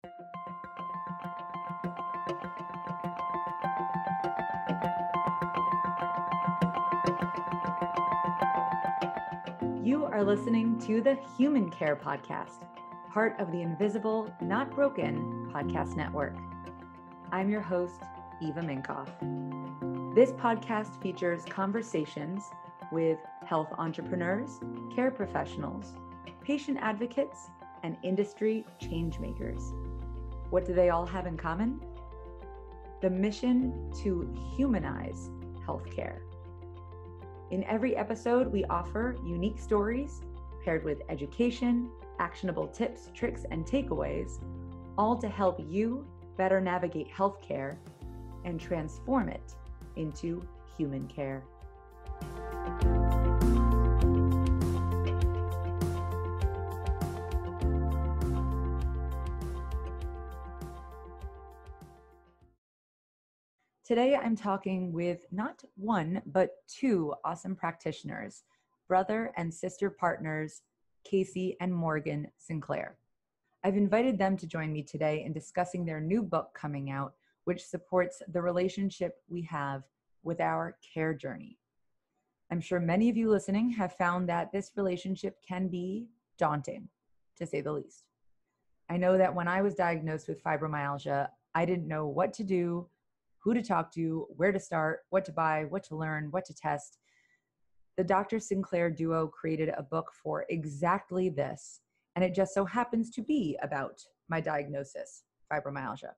You are listening to the Human Care Podcast, part of the Invisible, Not Broken podcast network. I'm your host, Eva Minkoff. This podcast features conversations with health entrepreneurs, care professionals, patient advocates, and industry changemakers. What do they all have in common? The mission to humanize healthcare. In every episode, we offer unique stories paired with education, actionable tips, tricks, and takeaways, all to help you better navigate healthcare and transform it into human care. Today, I'm talking with not one, but two awesome practitioners, brother and sister partners, Casey and Morgan Sinclair. I've invited them to join me today in discussing their new book coming out, which supports the relationship we have with our care journey. I'm sure many of you listening have found that this relationship can be daunting, to say the least. I know that when I was diagnosed with fibromyalgia, I didn't know what to do, who to talk to, where to start, what to buy, what to learn, what to test. The Dr. Sinclair duo created a book for exactly this, and it just so happens to be about my diagnosis, fibromyalgia.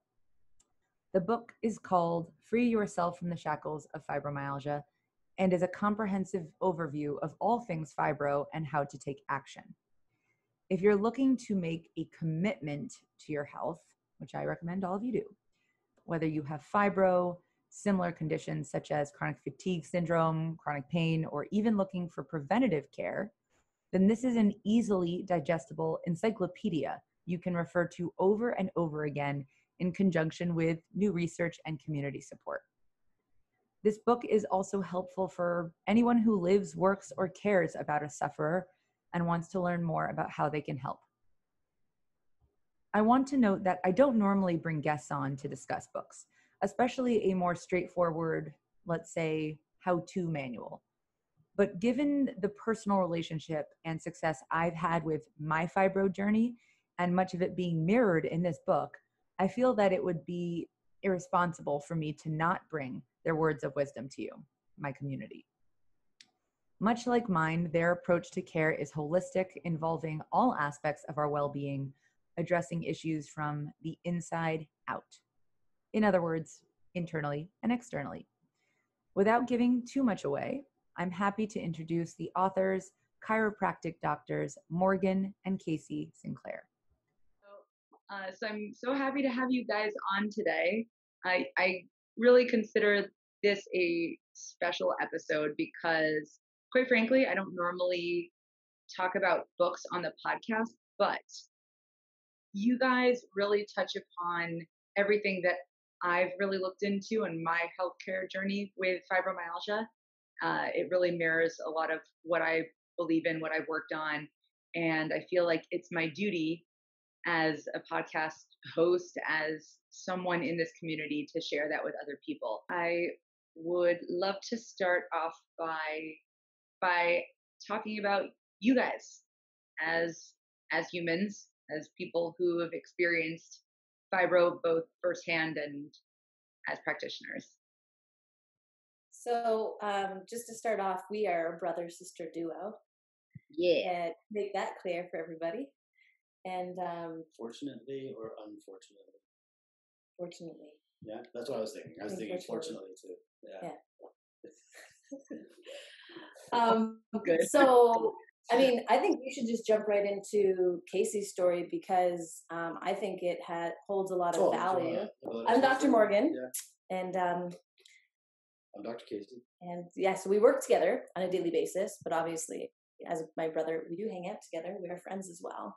The book is called Free Yourself from the Shackles of Fibromyalgia and is a comprehensive overview of all things fibro and how to take action. If you're looking to make a commitment to your health, which I recommend all of you do, whether you have fibro, similar conditions such as chronic fatigue syndrome, chronic pain, or even looking for preventative care, then this is an easily digestible encyclopedia you can refer to over and over again in conjunction with new research and community support. This book is also helpful for anyone who lives, works, or cares about a sufferer and wants to learn more about how they can help. I want to note that I don't normally bring guests on to discuss books, especially a more straightforward, let's say, how-to manual. But given the personal relationship and success I've had with my fibro journey and much of it being mirrored in this book, I feel that it would be irresponsible for me to not bring their words of wisdom to you, my community. Much like mine, their approach to care is holistic, involving all aspects of our well-being, addressing issues from the inside out. In other words, internally and externally. Without giving too much away, I'm happy to introduce the authors, chiropractic doctors, Morgan and Casey Sinclair. So I'm so happy to have you guys on today. I really consider this a special episode because, quite frankly, I don't normally talk about books on the podcast, but you guys really touch upon everything that I've really looked into in my healthcare journey with fibromyalgia. It really mirrors a lot of what I believe in, what I've worked on, and I feel like it's my duty as a podcast host, as someone in this community, to share that with other people. I would love to start off by talking about you guys as humans, as people who have experienced fibro both firsthand and as practitioners. So just to start off, we are a brother-sister duo. Yeah. And make that clear for everybody. And fortunately or unfortunately? Fortunately. Yeah, that's what I was thinking. I was thinking fortunately too. Yeah. So, I mean, I think we should just jump right into Casey's story because I think it holds a lot of value. I'm Dr. Morgan. Yeah. And I'm Dr. Casey. And yeah, so we work together on a daily basis, but obviously, as my brother, we do hang out together. We are friends as well.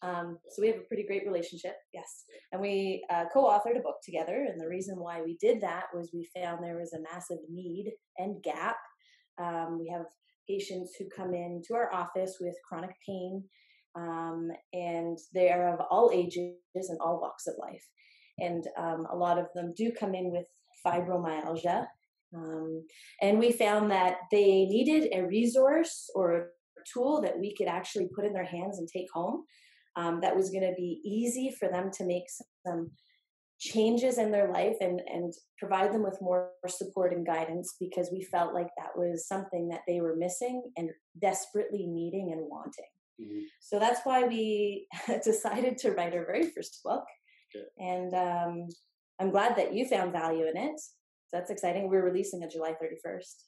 So we have a pretty great relationship, yes. And we co-authored a book together. And the reason why we did that was we found there was a massive need and gap. We have patients who come in to our office with chronic pain and they are of all ages and all walks of life. And a lot of them do come in with fibromyalgia. And we found that they needed a resource or a tool that we could actually put in their hands and take home, that was going to be easy for them to make some changes in their life and provide them with more support and guidance, because we felt like that was something that they were missing and desperately needing and wanting. Mhm. So that's why we decided to write our very first book. Good. And I'm glad that you found value in it. So that's exciting. We're releasing it July 31st.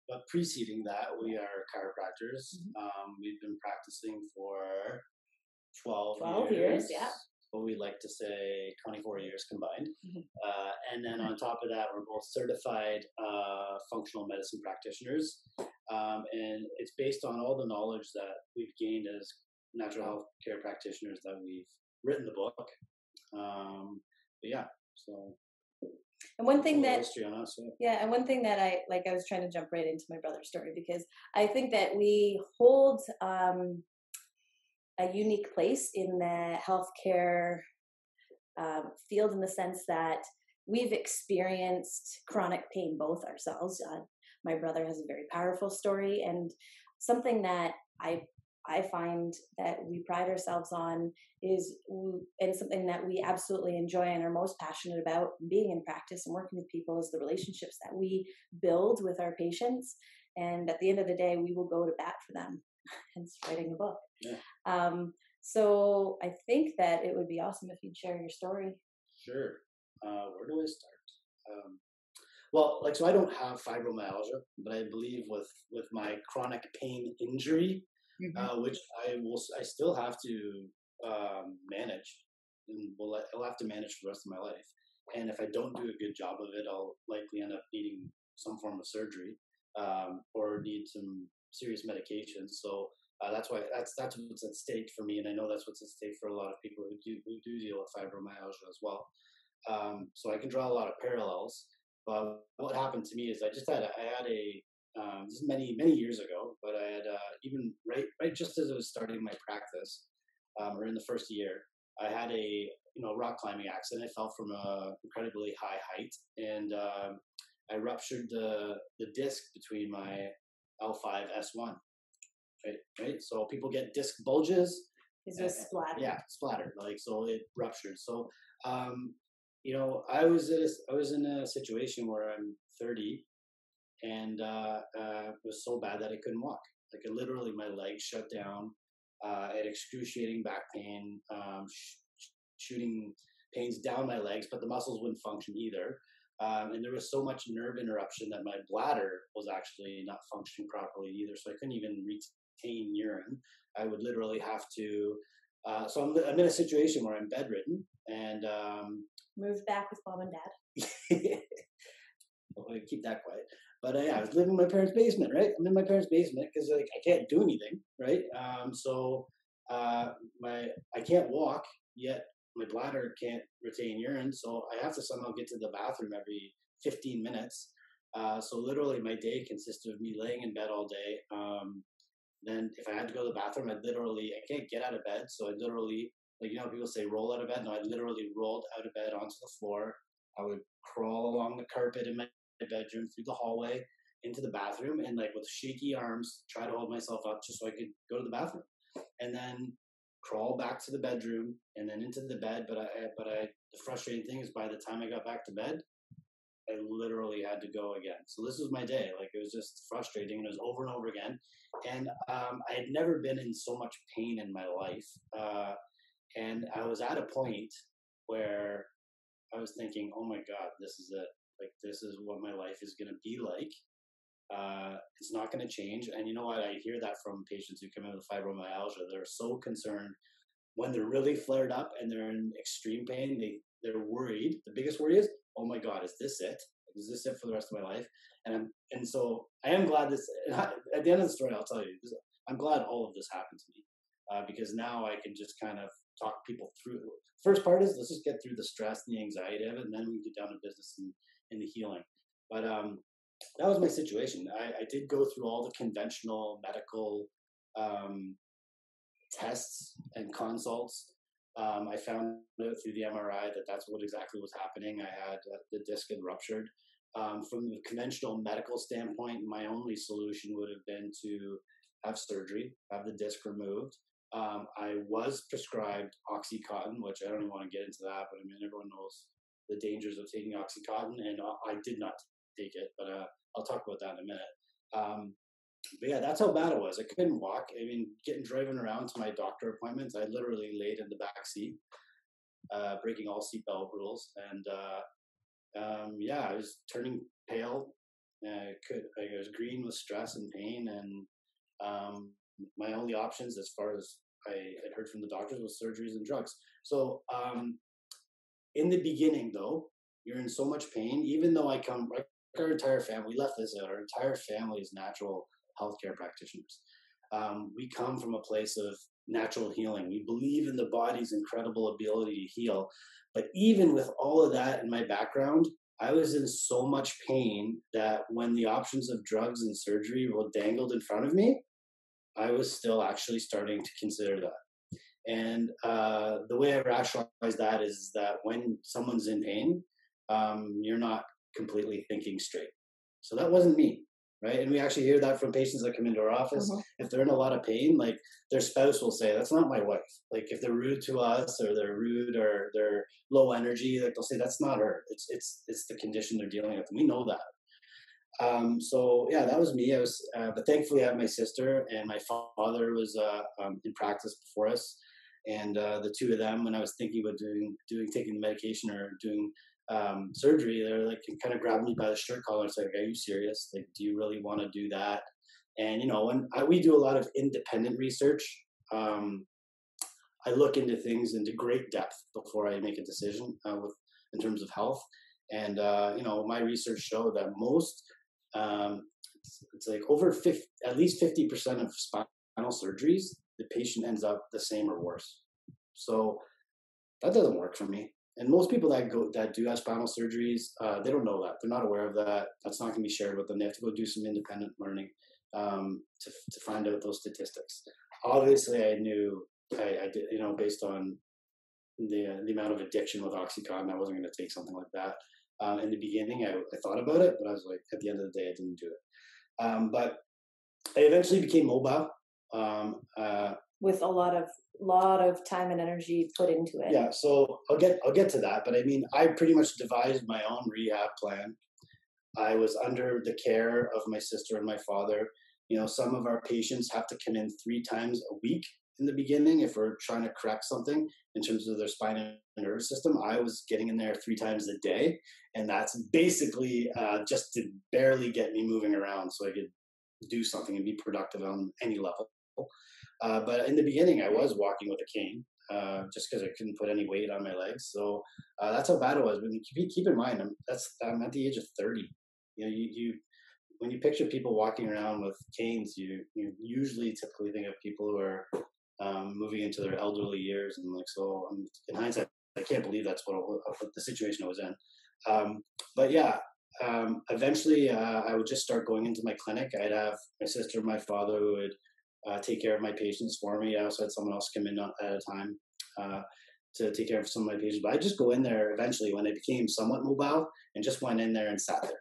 But preceding that, we are chiropractors. Mm-hmm. We've been practicing for 12 years, yeah. But we like to say 24 years combined. Mhm. And then on top of that, we're both certified functional medicine practitioners. And it's based on all the knowledge that we've gained as natural health care practitioners that we've written the book. But yeah, so. And one thing that, history on us, yeah, and one thing that I was trying to jump right into my brother's story, because I think that we hold a unique place in the healthcare field, in the sense that we've experienced chronic pain both ourselves. My brother has a very powerful story, and something that I find that we pride ourselves on is, and something that we absolutely enjoy and are most passionate about being in practice and working with people, is the relationships that we build with our patients. And at the end of the day, we will go to bat for them, hence writing a book. Yeah. So I think that it would be awesome if you'd share your story. Sure. Where do I start? Well, so I don't have fibromyalgia, but I believe with my chronic pain injury, which I still have to manage, and I'll have to manage for the rest of my life. And if I don't do a good job of it, I'll likely end up needing some form of surgery, or need some serious medications. So that's what's at stake for me, and I know that's what's at stake for a lot of people who do deal with fibromyalgia as well. So I can draw a lot of parallels. But what happened to me is I had a this is many years ago, but I had even right just as I was starting my practice, or in the first year, I had a rock climbing accident. I fell from a incredibly high height, and I ruptured the disc between my L5 S1. Right. So people get disc bulges. Is this splatter? Yeah, splatter. So it ruptured. So I was in a situation where I'm 30, and it was so bad that I couldn't walk. Literally, my legs shut down. I had excruciating back pain, shooting pains down my legs, but the muscles wouldn't function either. And there was so much nerve interruption that my bladder was actually not functioning properly either. So I couldn't even retain urine. I would literally have to. So I'm in a situation where I'm bedridden, and moved back with mom and dad. Well, I keep that quiet. But I was living in my parents' basement, right? I'm in my parents' basement because I can't do anything, right? So I can't walk yet. My bladder can't retain urine, so I have to somehow get to the bathroom every 15 minutes. So literally, my day consisted of me laying in bed all day. Then if I had to go to the bathroom, I can't get out of bed, so I literally, people say roll out of bed. No, I literally rolled out of bed onto the floor. I would crawl along the carpet in my bedroom, through the hallway, into the bathroom, and with shaky arms try to hold myself up just so I could go to the bathroom, and then crawl back to the bedroom and then into the bed. But the frustrating thing is, by the time I got back to bed, I literally had to go again. So this was my day. It was just frustrating, and it was over and over again. And I had never been in so much pain in my life. And I was at a point where I was thinking, oh my God, this is it. This is what my life is going to be like. It's not going to change. And you know what? I hear that from patients who come in with fibromyalgia. They're so concerned when they're really flared up and they're in extreme pain. They're worried. The biggest worry is, oh my God, is this it? Is this it for the rest of my life? And so I am glad this. At the end of the story, I'll tell you, I'm glad all of this happened to me, because now I can just kind of talk people through. First part is, let's just get through the stress and the anxiety of it, and then we get down to business and the healing. But that was my situation. I did go through all the conventional medical tests and consults, I found out through the MRI that that's what exactly was happening. I had the disc had ruptured. From the conventional medical standpoint, my only solution would have been to have surgery, have the disc removed. I was prescribed OxyContin, which I don't even want to get into that, but I mean, everyone knows the dangers of taking OxyContin, and I did not take it, but I'll talk about that in a minute. But yeah, that's how bad it was. I couldn't walk. I mean, driving around to my doctor appointments, I literally laid in the back seat, breaking all seatbelt rules, and yeah, I was turning pale. I was green with stress and pain, and my only options, as far as I had heard from the doctors, was surgeries and drugs. So in the beginning, though, you're in so much pain. Even though our entire family, we left this out. Our entire family is natural healthcare practitioners. We come from a place of natural healing. We believe in the body's incredible ability to heal. But even with all of that in my background, I was in so much pain that when the options of drugs and surgery were dangled in front of me, I was still actually starting to consider that. And the way I rationalize that is that when someone's in pain, you're not completely thinking straight. So that wasn't me, right? And we actually hear that from patients that come into our office. If they're in a lot of pain, like their spouse will say, "That's not my wife." Like if they're rude to us, or they're rude, or they're low energy, like they'll say, "That's not her. It's the condition they're dealing with." And we know that. So yeah, that was me. I was, but thankfully I have my sister, and my father was in practice before us. And the two of them, when I was thinking about taking the medication or doing surgery, they're like, kind of grabbed me by the shirt collar and said, "Are you serious? Like, do you really want to do that?" And when we do a lot of independent research, I look into things into great depth before I make a decision in terms of health. And my research showed that most, it's like at least 50% of spinal surgeries, the patient ends up the same or worse. So that doesn't work for me. And most people that do have spinal surgeries, they don't know that. They're not aware of that. That's not going to be shared with them. They have to go do some independent learning to find out those statistics. Obviously, I knew I did, based on the amount of addiction with OxyContin, I wasn't going to take something like that. In the beginning, I thought about it, but I was like, at the end of the day, I didn't do it. But I eventually became mobile. With a lot of time and energy put into it. Yeah, so I'll get to that, but I mean, I pretty much devised my own rehab plan. I was under the care of my sister and my father. Some of our patients have to come in 3 times a week in the beginning if we're trying to correct something in terms of their spine and nervous system. I was getting in there 3 times a day, and that's basically just to barely get me moving around so I could do something and be productive on any level. But in the beginning, I was walking with a cane just because I couldn't put any weight on my legs. So that's how bad it was. But keep in mind, I'm at the age of 30. When you picture people walking around with canes, you usually typically think of people who are moving into their elderly years. And so in hindsight, I can't believe that's what the situation I was in. But yeah, eventually I would just start going into my clinic. I'd have my sister and my father who would take care of my patients for me. I also had someone else come in at a time to take care of some of my patients. But I just go in there eventually when I became somewhat mobile, and just went in there and sat there.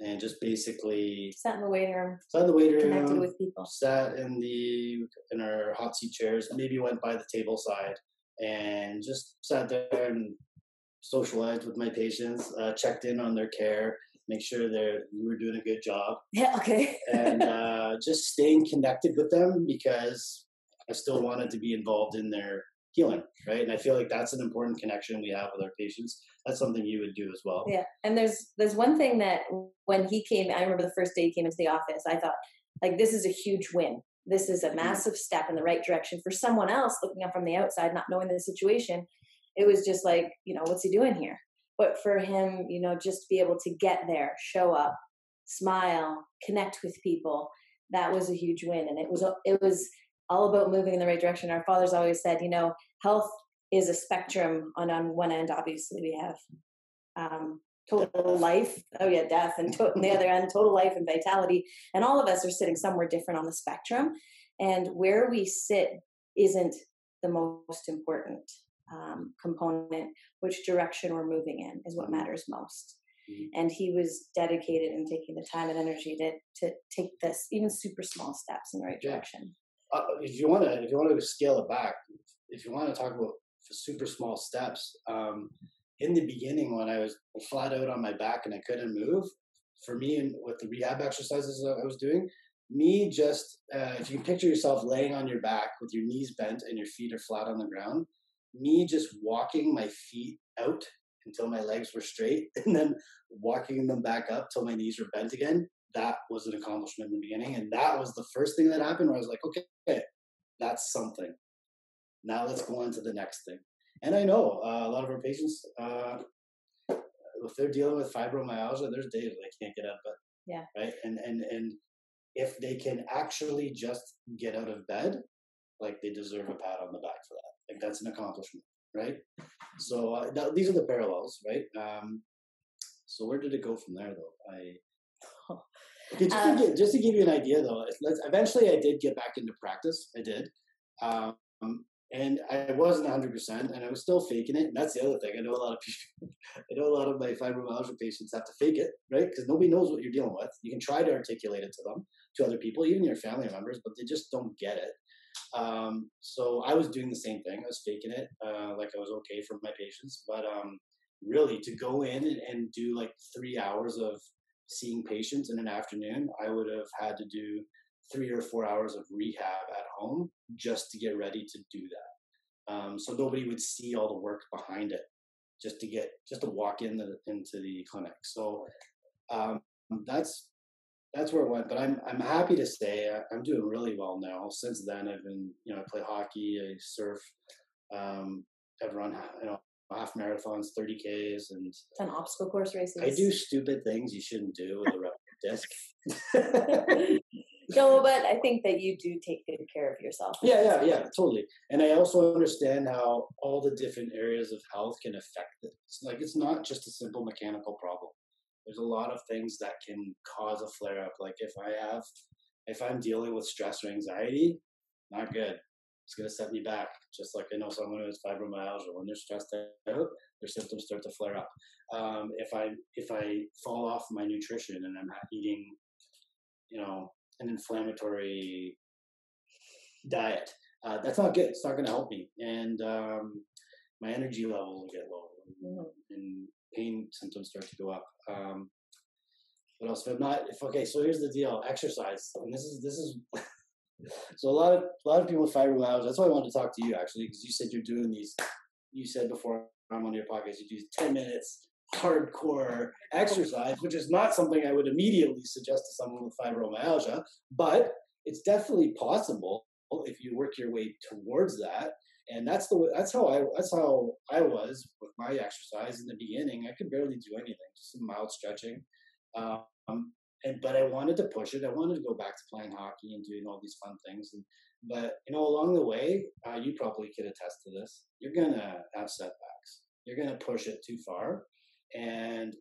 And just basically sat in the waiting room, connected with people, sat in our hot seat chairs, maybe went by the table side and just sat there and socialized with my patients, checked in on their care, make sure you were doing a good job. Yeah, okay. And just staying connected with them because I still wanted to be involved in their healing, right? And I feel like that's an important connection we have with our patients. That's something you would do as well. Yeah, and there's one thing that when he came, I remember the first day he came into the office, I thought, like, this is a huge win. This is a massive step in the right direction. For someone else looking up from the outside, not knowing the situation, it was just like, what's he doing here? But for him, just to be able to get there, show up, smile, connect with people, that was a huge win. And it was all about moving in the right direction. Our father's always said, health is a spectrum. On one end, obviously, we have total life, death, and on the other end, total life and vitality. And all of us are sitting somewhere different on the spectrum. And where we sit isn't the most important component. Which direction we're moving in is what matters most. And he was dedicated in taking the time and energy to take this even super small steps in the right direction. If you want to scale it back, if you want to talk about super small steps, in the beginning when I was flat out on my back and I couldn't move, for me and with the rehab exercises that I was doing, me just if you can picture yourself laying on your back with your knees bent and your feet are flat on the ground, me just walking my feet out until my legs were straight and then walking them back up till my knees were bent again, that was an accomplishment in the beginning. And that was the first thing that happened where I was like, okay, that's something. Now let's go on to the next thing. And I know a lot of our patients, if they're dealing with fibromyalgia, there's days they can't get out of bed. Yeah. Right. And if they can actually just get out of bed, like they deserve a pat on the back for that. Like that's an accomplishment. Right. So these are the parallels. Right. So where did it go from there though? Okay, just to give you an idea though, eventually I did get back into practice. I did. And I wasn't 100%, and I was still faking it. And that's the other thing. I know a lot of people, I know a lot of my fibromyalgia patients have to fake it, right? Because nobody knows what you're dealing with. You can try to articulate it to them, to other people, even your family members, but they just don't get it. So I was doing the same thing. I was faking it, like I was okay for my patients. But really, to go in and do like 3 hours of seeing patients in an afternoon, I would have had to do 3 or 4 hours of rehab at home just to get ready to do that. So nobody would see all the work behind it, just to walk into the clinic. So that's where it went. But I'm happy to say I'm doing really well now. Since then, I've been, I play hockey, I surf, I've run half marathons, 30Ks, and done obstacle course races. I do stupid things you shouldn't do with a rubber disc. No, but I think that you do take good care of yourself. Yeah, totally. And I also understand how all the different areas of health can affect it. It's not just a simple mechanical problem. There's a lot of things that can cause a flare up. Like if I'm dealing with stress or anxiety, not good. It's going to set me back. Just like I know someone who has fibromyalgia, when they're stressed out, their symptoms start to flare up. If I fall off my nutrition and I'm eating, an inflammatory diet, that's not good. It's not going to help me, and my energy level will get lower, and pain symptoms start to go up. What else? Okay, so here's the deal: exercise, and this is. So a lot of people with fibromyalgia. That's why I wanted to talk to you actually, because you said you're doing these. You said before I'm on your podcast, you do 10 minutes hardcore exercise, which is not something I would immediately suggest to someone with fibromyalgia, but it's definitely possible if you work your way towards that. And that's how I was with my exercise in the beginning. I could barely do anything, just some mild stretching. But I wanted to push it. I wanted to go back to playing hockey and doing all these fun things. But along the way, you probably could attest to this. You're gonna have setbacks. You're gonna push it too far. And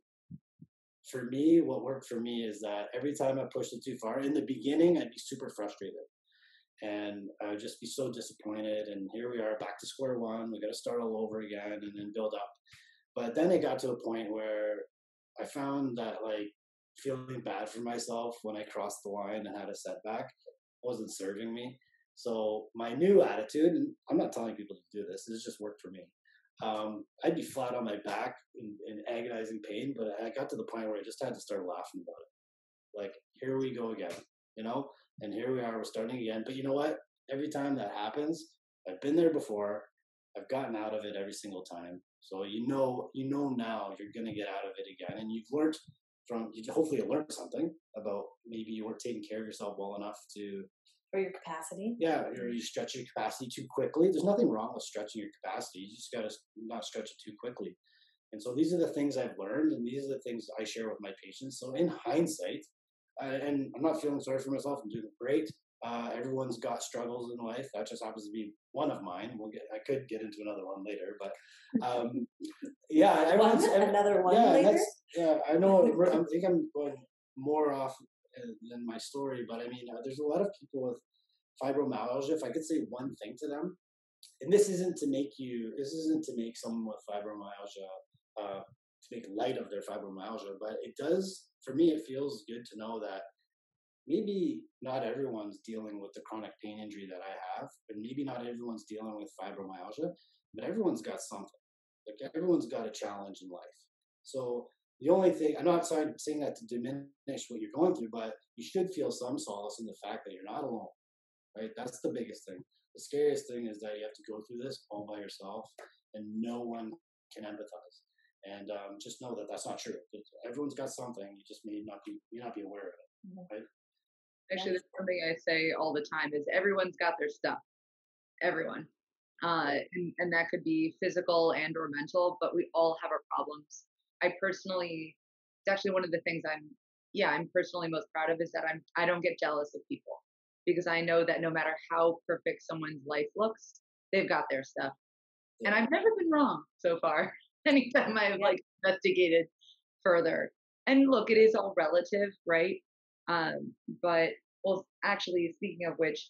for me, what worked for me is that every time I pushed it too far, in the beginning, I'd be super frustrated. And I would just be so disappointed. And here we are back to square one. We got to start all over again and then build up. But then it got to a point where I found that feeling bad for myself when I crossed the line and had a setback wasn't serving me. So my new attitude, and I'm not telling people to do this, this just worked for me. I'd be flat on my back in agonizing pain, but I got to the point where I just had to start laughing about it. Like, here we go again, and here we are, we're starting again. But you know what? Every time that happens, I've been there before. I've gotten out of it every single time. So now you're going to get out of it again. And you've learned hopefully you learned something about maybe you weren't taking care of yourself well enough to, or your capacity. Yeah, or you stretch your capacity too quickly. There's nothing wrong with stretching your capacity. You just got to not stretch it too quickly. And so these are the things I've learned, and these are the things I share with my patients. So in hindsight, and I'm not feeling sorry for myself, I'm doing great. Everyone's got struggles in life. That just happens to be one of mine. I could get into another one later, but another one later. I know. I think I'm going more off than my story, but I mean, there's a lot of people with fibromyalgia, if I could say one thing to them, and this isn't to make someone with fibromyalgia, to make light of their fibromyalgia, but it does, for me, it feels good to know that maybe not everyone's dealing with the chronic pain injury that I have, and maybe not everyone's dealing with fibromyalgia, but everyone's got something. Like everyone's got a challenge in life. So the only thing, I'm not saying that to diminish what you're going through, but you should feel some solace in the fact that you're not alone, right? That's the biggest thing. The scariest thing is that you have to go through this all by yourself and no one can empathize. And just know that that's not true. Everyone's got something. You just may not be aware of it, right? Actually, there's something I say all the time is everyone's got their stuff. Everyone. And that could be physical and or mental, but we all have our problems. It's actually one of the things I'm personally most proud of is that I don't get jealous of people because I know that no matter how perfect someone's life looks, they've got their stuff. And I've never been wrong so far. Anytime I've like investigated further. And look, it is all relative, right? But well, actually, speaking of which,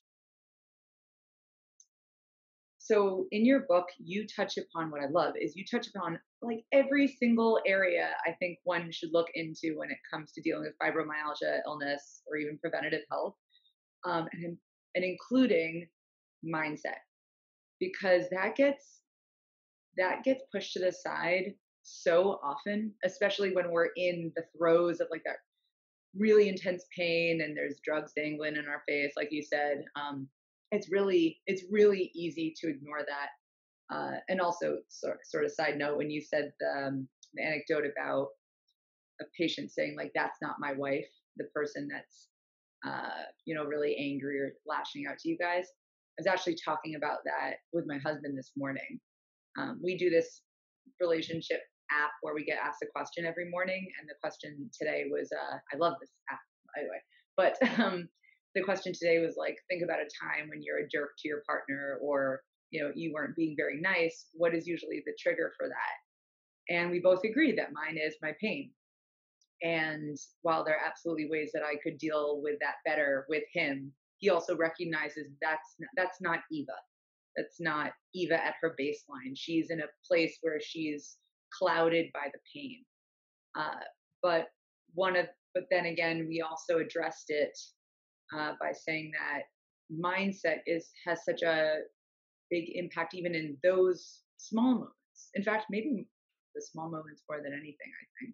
so in your book, you touch upon what I love is you touch upon like every single area I think one should look into when it comes to dealing with fibromyalgia, illness, or even preventative health, and including mindset, because that gets pushed to the side so often, especially when we're in the throes of like that really intense pain and there's drugs dangling in our face, like you said. It's really easy to ignore that. And also, sort of side note, when you said the anecdote about a patient saying like, "That's not my wife," the person that's really angry or lashing out to you guys. I was actually talking about that with my husband this morning. We do this relationship app where we get asked a question every morning, and the question today was, I love this app, by the way, but the question today was like, think about a time when you're a jerk to your partner, or you weren't being very nice. What is usually the trigger for that? And we both agreed that mine is my pain. And while there are absolutely ways that I could deal with that better with him, he also recognizes that's not Eva. That's not Eva at her baseline. She's in a place where she's clouded by the pain. But then again, we also addressed it by saying that mindset has such a big impact even in those small moments. In fact, maybe the small moments more than anything, I think,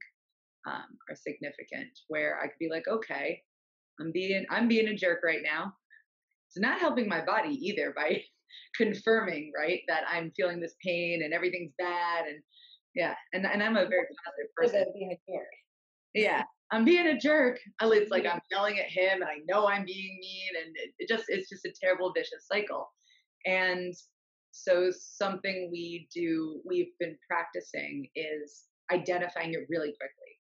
are significant, where I could be like, okay, I'm being a jerk right now. It's not helping my body either by confirming, right, that I'm feeling this pain and everything's bad. And yeah, and I'm a very positive person. Being a jerk. Yeah, I'm being a jerk. It's like I'm yelling at him and I know I'm being mean, and it's just a terrible vicious cycle. And so something we've been practicing is identifying it really quickly.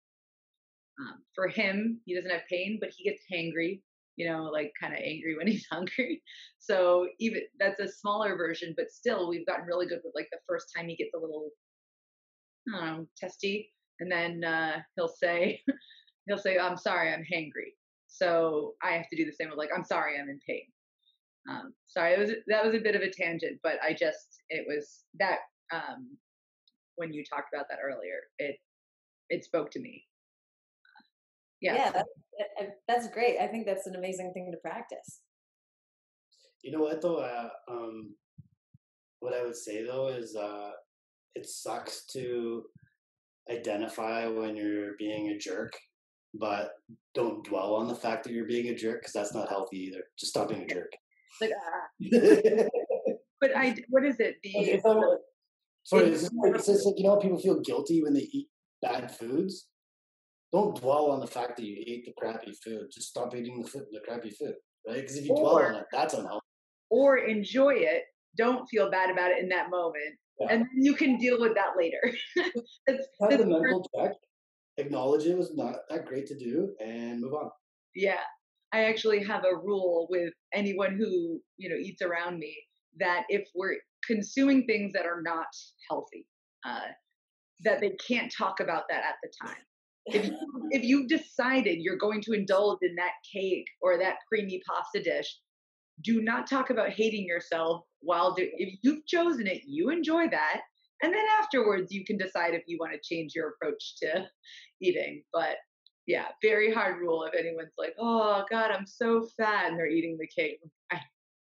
For him, he doesn't have pain, but he gets hangry, like kind of angry when he's hungry. So even that's a smaller version, but still we've gotten really good with like the first time he gets a little, I don't know, testy, and then he'll say, "I'm sorry, I'm hangry." So I have to do the same with like, "I'm sorry, I'm in pain." Sorry, that was a bit of a tangent, but it was that when you talked about that earlier, it spoke to me. Yeah, that's great. I think that's an amazing thing to practice. You know what though? What I would say though is it sucks to identify when you're being a jerk, but don't dwell on the fact that you're being a jerk, because that's not healthy either. Just stop being a jerk. Like, but what is it? Sorry, it's just like, people feel guilty when they eat bad foods. Don't dwell on the fact that you ate the crappy food. Just stop eating the crappy food, right? Because if you dwell on it, that's unhealthy. Or enjoy it. Don't feel bad about it in that moment. Yeah. And then you can deal with that later. Have the mental check. Acknowledge it was not that great to do and move on. Yeah. I actually have a rule with anyone who, eats around me, that if we're consuming things that are not healthy, that they can't talk about that at the time. If you've decided you're going to indulge in that cake or that creamy pasta dish, do not talk about hating yourself if you've chosen it, you enjoy that. And then afterwards, you can decide if you want to change your approach to eating. But yeah, very hard rule if anyone's like, oh God, I'm so fat, and they're eating the cake. I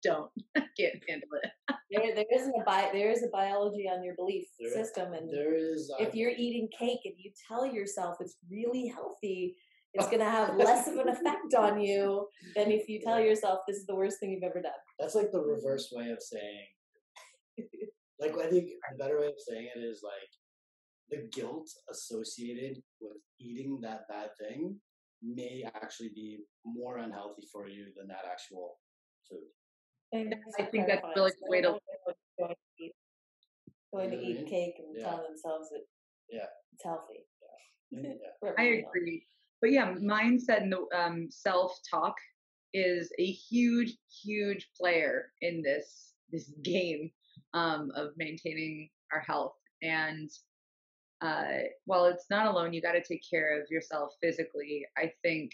don't, I can't handle it. There is a biology on your belief system, and there is. If you're eating cake and you tell yourself it's really healthy, it's going to have less of an effect on you than if you tell yourself this is the worst thing you've ever done. That's like the reverse way of saying. Like, I think the better way of saying it is like the guilt associated with eating that bad thing may actually be more unhealthy for you than that actual food. I think that's really the way to going to eat cake and tell themselves that it's healthy. Yeah. I agree. But yeah, mindset and the self-talk is a huge, huge player in this game of maintaining our health. And while it's not alone, you got to take care of yourself physically. I think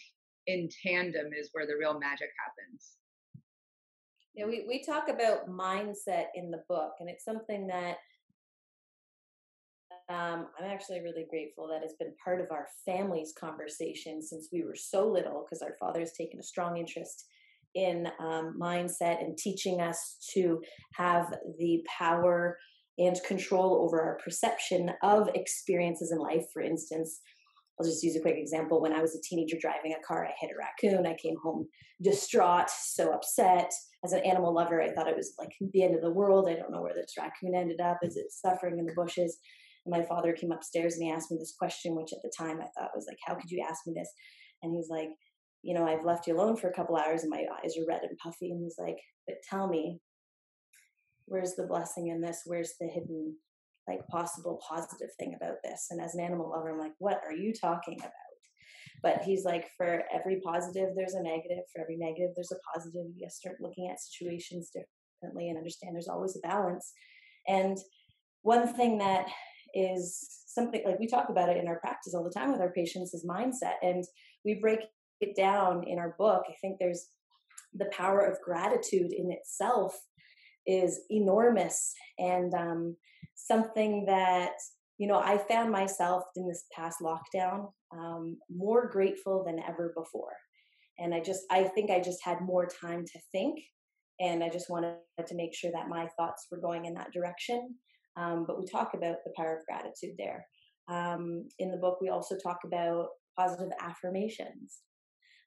in tandem is where the real magic happens. Yeah, we talk about mindset in the book, and it's something that I'm actually really grateful that it's been part of our family's conversation since we were so little, because our father has taken a strong interest in mindset and teaching us to have the power and control over our perception of experiences in life. For instance, I'll just use a quick example. When I was a teenager driving a car, I hit a raccoon. I came home distraught, so upset. As an animal lover, I thought it was like the end of the world. I don't know where this raccoon ended up. Is it suffering in the bushes? And my father came upstairs and he asked me this question, which at the time I thought was like, how could you ask me this? And he's like, you know, I've left you alone for a couple hours and my eyes are red and puffy. And he's like, but tell me, where's the blessing in this? Where's the hidden, like, possible positive thing about this? And as an animal lover, I'm like, what are you talking about? But he's like, for every positive, there's a negative. For every negative, there's a positive. You gotta start looking at situations differently and understand there's always a balance. And one thing that is something, like, we talk about it in our practice all the time with our patients, is mindset. And we break it down in our book. I think there's the power of gratitude in itself is enormous, and something that, you know, I found myself in this past lockdown more grateful than ever before. And I think I just had more time to think, and I just wanted to make sure that my thoughts were going in that direction. But we talk about the power of gratitude there. In the book, we also talk about positive affirmations.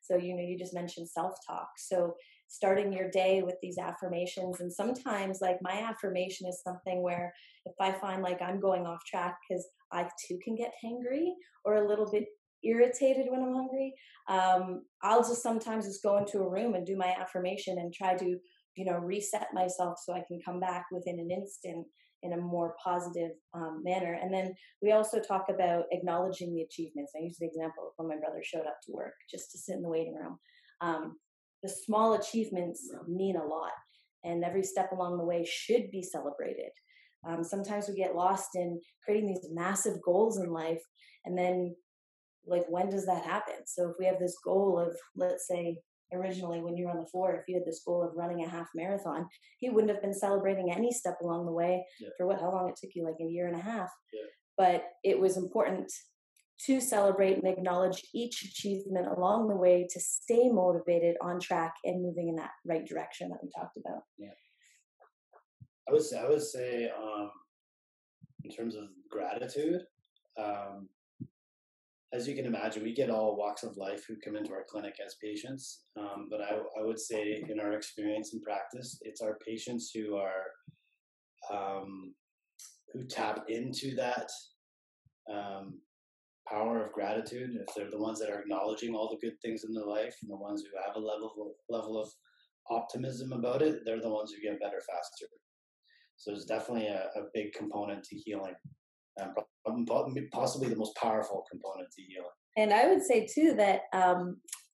So, you know, you just mentioned self-talk. So starting your day with these affirmations, and sometimes, like, my affirmation is something where if I find like I'm going off track, because I too can get hangry or a little bit irritated when I'm hungry, I'll just sometimes just go into a room and do my affirmation and try to, you know, reset myself so I can come back within an instant in a more positive manner. And then we also talk about acknowledging the achievements. I use the example of when my brother showed up to work just to sit in the waiting room. The small achievements mean a lot, and every step along the way should be celebrated. Sometimes we get lost in creating these massive goals in life, and then, like, when does that happen? So if we have this goal of, let's say, originally when you were on the floor, if you had this goal of running a half marathon, he wouldn't have been celebrating any step along the way for how long it took you, like a year and a half. But it was important to celebrate and acknowledge each achievement along the way to stay motivated, on track, and moving in that right direction that we talked about. I would say in terms of gratitude, as you can imagine, we get all walks of life who come into our clinic as patients. But I would say, in our experience and practice, it's our patients who are who tap into that power of gratitude. If they're the ones that are acknowledging all the good things in their life, and the ones who have a level of optimism about it, they're the ones who get better faster. So it's definitely a big component to healing. Possibly the most powerful component to healing. And I would say too that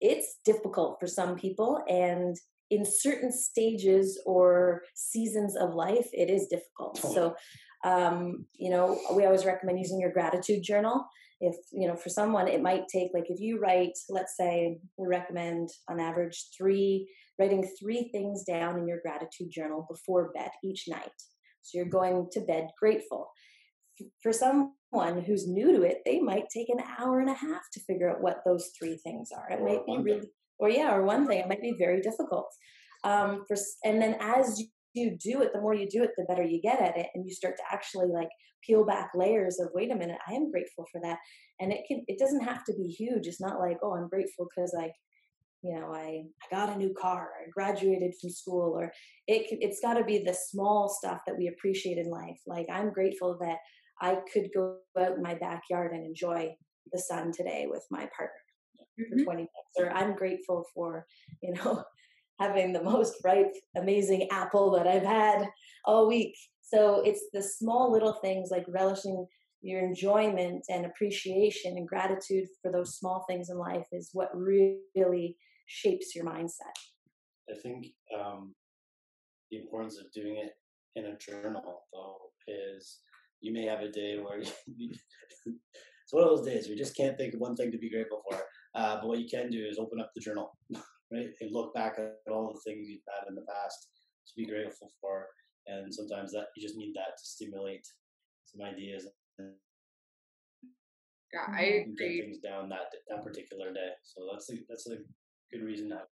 it's difficult for some people, and in certain stages or seasons of life, it is difficult. So We always recommend using your gratitude journal. If, for someone, it might take, like, if you write, let's say we recommend on average writing 3 things down in your gratitude journal before bed each night. So you're going to bed grateful. For someone who's new to it, they might take an hour and a half to figure out what those 3 things are. It might be really, or one thing, it might be very difficult. And then as you do it, the more you do it, the better you get at it. And you start to actually like peel back layers of, wait a minute, I am grateful for that. And it doesn't have to be huge. It's not like, oh, I'm grateful because I got a new car, I graduated from school, or it's got to be the small stuff that we appreciate in life. Like, I'm grateful that I could go out in my backyard and enjoy the sun today with my partner for 20 minutes. Or I'm grateful for, having the most ripe, amazing apple that I've had all week. So it's the small little things, like relishing your enjoyment and appreciation and gratitude for those small things in life is what really shapes your mindset. I think the importance of doing it in a journal, though, is you may have a day where it's one of those days where you just can't think of one thing to be grateful for. But what you can do is open up the journal, right, and look back at all the things you've had in the past to be grateful for. And sometimes that you just need that to stimulate some ideas and I get agree. things down that particular day. So that's a good reason to have.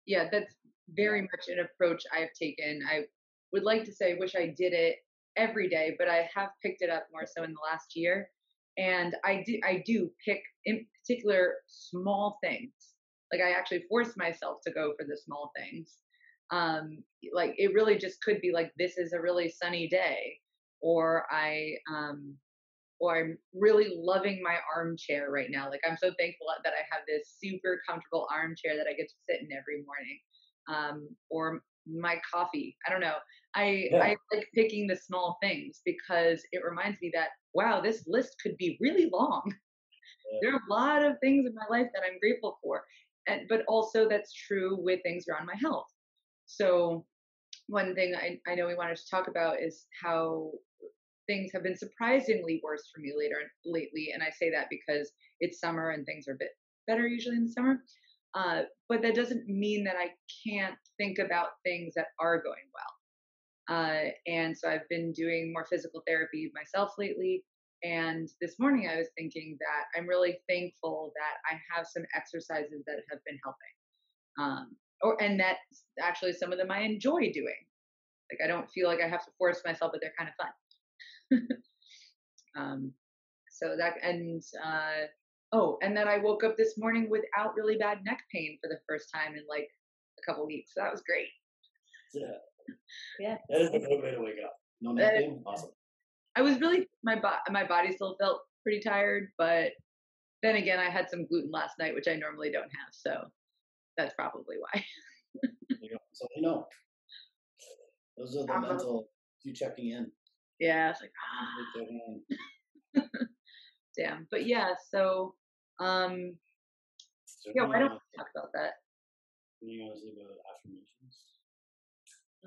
Yeah, that's very much an approach I've taken. I would like to say I wish I did it every day, but I have picked it up more so in the last year. And I do pick in particular small things. Like, I actually force myself to go for the small things. Like, it really just could be like, this is a really sunny day, or I'm really loving my armchair right now. Like, I'm so thankful that I have this super comfortable armchair that I get to sit in every morning. Or my coffee. I don't know. I like picking the small things because it reminds me that, wow, this list could be really long. There are a lot of things in my life that I'm grateful for. But also that's true with things around my health. So one thing I know we wanted to talk about is how things have been surprisingly worse for me lately. And I say that because it's summer and things are a bit better usually in the summer. But that doesn't mean that I can't think about things that are going well. And so I've been doing more physical therapy myself lately. And this morning I was thinking that I'm really thankful that I have some exercises that have been helping. And that actually some of them I enjoy doing. Like, I don't feel like I have to force myself, but they're kind of fun. So that, and then I woke up this morning without really bad neck pain for the first time in like a couple weeks. So that was great. Yeah. That is a good way to wake up. No neck pain? Awesome. I was really, my body still felt pretty tired, but then again, I had some gluten last night, which I normally don't have. So that's probably why. So, those are the mental, you checking in. Yeah. It's like, damn. But yeah, so, why don't we talk about that? You want to say about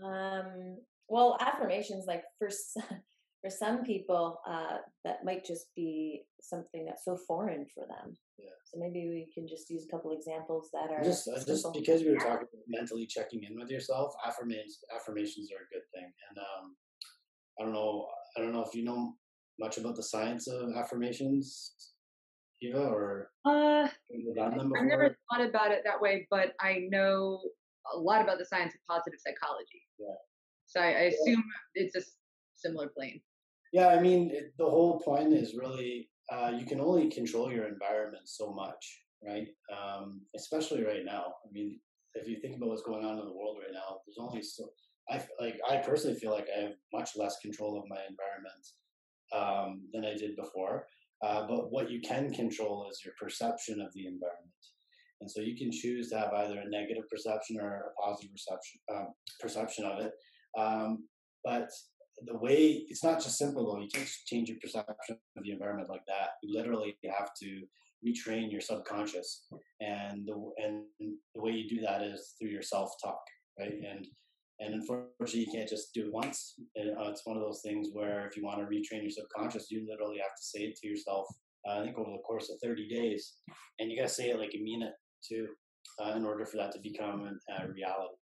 affirmations? Well, affirmations, like for some people, that might just be something that's so foreign for them. Yeah. So maybe we can just use a couple examples that are just because we were talking about mentally checking in with yourself. Affirmations are a good thing, and I don't know if you know much about the science of affirmations, Eva, or I've never thought about it that way, but I know a lot about the science of positive psychology. Yeah. So I assume it's a similar plane. Yeah, I mean, the whole point is really you can only control your environment so much, right? Especially right now. I mean, if you think about what's going on in the world right now, there's only so. I personally feel like I have much less control of my environment than I did before. But what you can control is your perception of the environment. And so you can choose to have either a negative perception or a positive perception of it. But the way, it's not just simple though. You can't change your perception of the environment like that. You literally have to retrain your subconscious. And the way you do that is through your self-talk, right? And And unfortunately, you can't just do it once. It's one of those things where if you want to retrain your subconscious, you literally have to say it to yourself, I think over the course of 30 days. And you got to say it like you mean it too, in order for that to become a reality.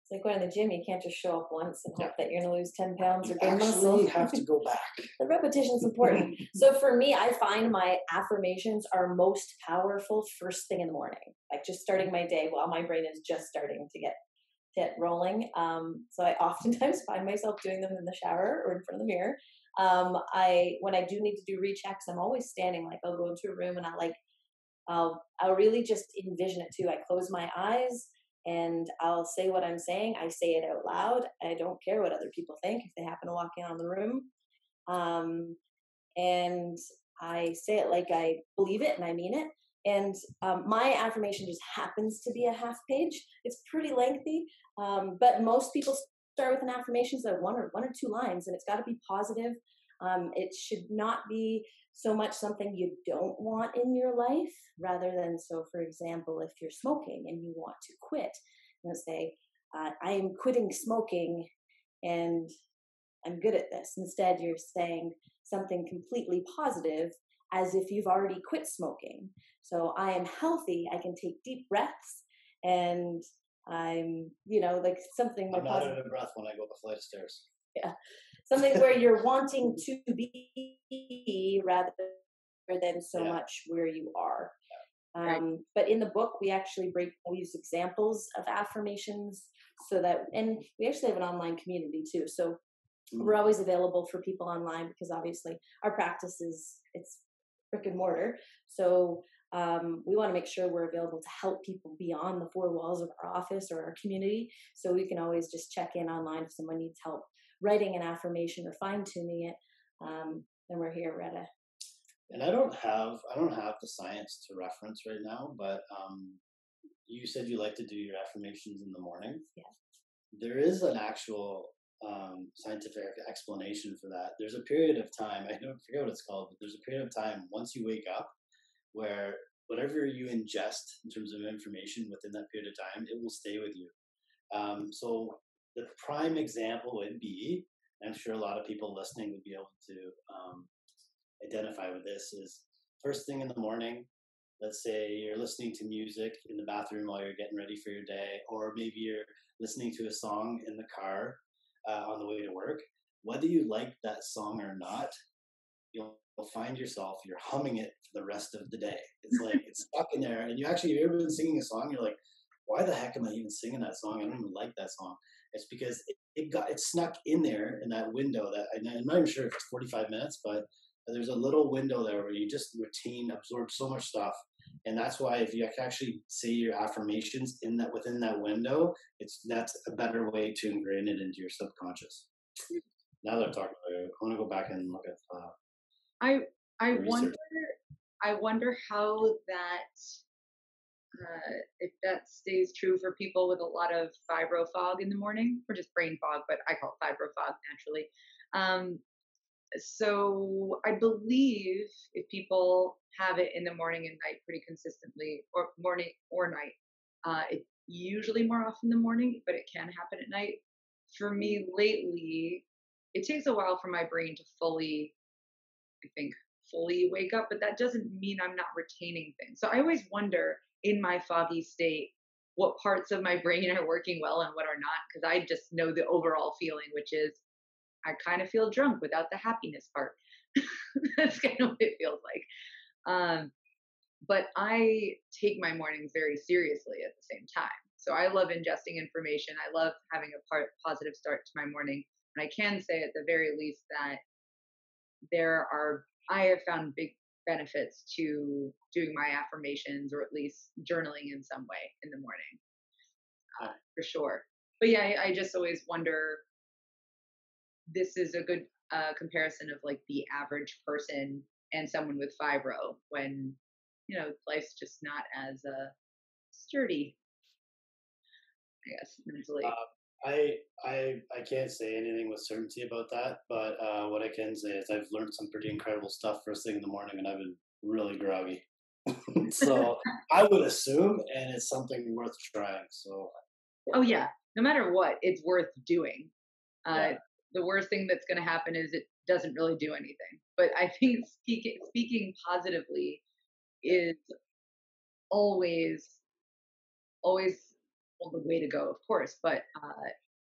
It's like going to the gym. You can't just show up once and hope that you're going to lose 10 pounds or You gain muscle. actually have to go back. The repetition is important. So for me, I find my affirmations are most powerful first thing in the morning, like just starting my day while my brain is just starting to get rolling. So I oftentimes find myself doing them in the shower or in front of the mirror. When I do need to do rechecks, I'm always standing. Like I'll go into a room and I'll really just envision it too. I close my eyes and I'll say what I'm saying. I say it out loud. I don't care what other people think if they happen to walk in on the room. And I say it like I believe it and I mean it. And my affirmation just happens to be a half page. It's pretty lengthy, but most people start with an affirmation that one or two lines, and it's got to be positive. It should not be so much something you don't want in your life, rather than, so for example, if you're smoking and you want to quit, say, I am quitting smoking and I'm good at this. Instead, you're saying something completely positive as if you've already quit smoking. So I am healthy, I can take deep breaths, and I'm, like something more positive. I'm not out of breath when I go up a flight of stairs. Yeah. Something where you're wanting to be rather than so much where you are. But in the book, we actually use examples of affirmations so that, and we actually have an online community too. So we're always available for people online because obviously our practice it's brick and mortar. So we want to make sure we're available to help people beyond the four walls of our office or our community. So we can always just check in online if someone needs help writing an affirmation or fine tuning it. Then we're here, Retta. And I don't have the science to reference right now, but you said you like to do your affirmations in the morning. Yeah. There is an actual scientific explanation for that. There's a period of time, I don't forget what it's called, but there's a period of time once you wake up where whatever you ingest in terms of information within that period of time, it will stay with you. So the prime example would be, and I'm sure a lot of people listening would be able to identify with this, is first thing in the morning, let's say you're listening to music in the bathroom while you're getting ready for your day, or maybe you're listening to a song in the car on the way to work. Whether you like that song or not, you'll find yourself, you're humming it for the rest of the day. It's like it's stuck in there, and you ever been singing a song, you're like, why the heck am I even singing that song? I don't even like that song. It's because it snuck in there in that window that I'm not even sure if it's 45 minutes, but there's a little window there where you just absorb so much stuff. And that's why if you actually say your affirmations within that window, that's a better way to ingrain it into your subconscious. Now that I'm talking about it, I want to go back and look at I wonder how that if that stays true for people with a lot of fibro fog in the morning, or just brain fog, but I call it fibro fog naturally. So I believe if people have it in the morning and night pretty consistently, or morning or night, it's usually more often in the morning, but it can happen at night. For me lately, it takes a while for my brain to fully wake up, but that doesn't mean I'm not retaining things. So I always wonder in my foggy state, what parts of my brain are working well and what are not, because I just know the overall feeling, which is I kind of feel drunk without the happiness part. That's kind of what it feels like. But I take my mornings very seriously at the same time. So I love ingesting information. I love having a positive start to my morning. And I can say at the very least that I have found big benefits to doing my affirmations, or at least journaling in some way in the morning, for sure. But yeah, I just always wonder, this is a good comparison of like the average person and someone with fibro, when life's just not as sturdy, I guess, mentally. I can't say anything with certainty about that, but what I can say is I've learned some pretty incredible stuff first thing in the morning, and I've been really groggy. So I would assume, and it's something worth trying. So. Oh yeah, no matter what, it's worth doing. Uh, Yeah. the worst thing that's going to happen is it doesn't really do anything. But I think speaking positively is always always well, the way to go, of course. But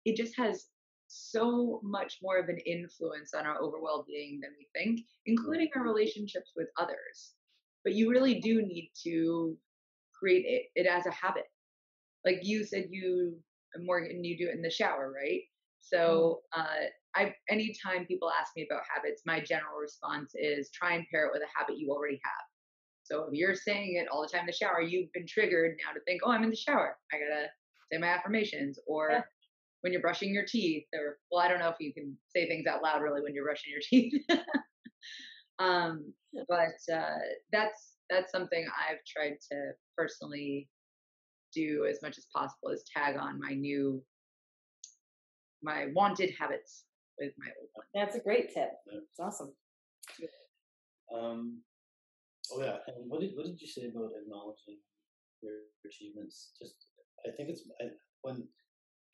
it just has so much more of an influence on our overall being than we think, including our relationships with others. But you really do need to create it as a habit. Like you said, Morgan, you do it in the shower, right? So I anytime people ask me about habits, my general response is try and pair it with a habit you already have. So if you're saying it all the time in the shower, you've been triggered now to think, oh, I'm in the shower. I gotta say my affirmations. Yeah. Or when you're brushing your teeth, or well, I don't know if you can say things out loud really when you're brushing your teeth. um, but that's something I've tried to personally do as much as possible is tag on my wanted habits with my old ones. That's a great tip. It's awesome. Oh yeah, and what did you say about acknowledging your achievements? Just I think it's when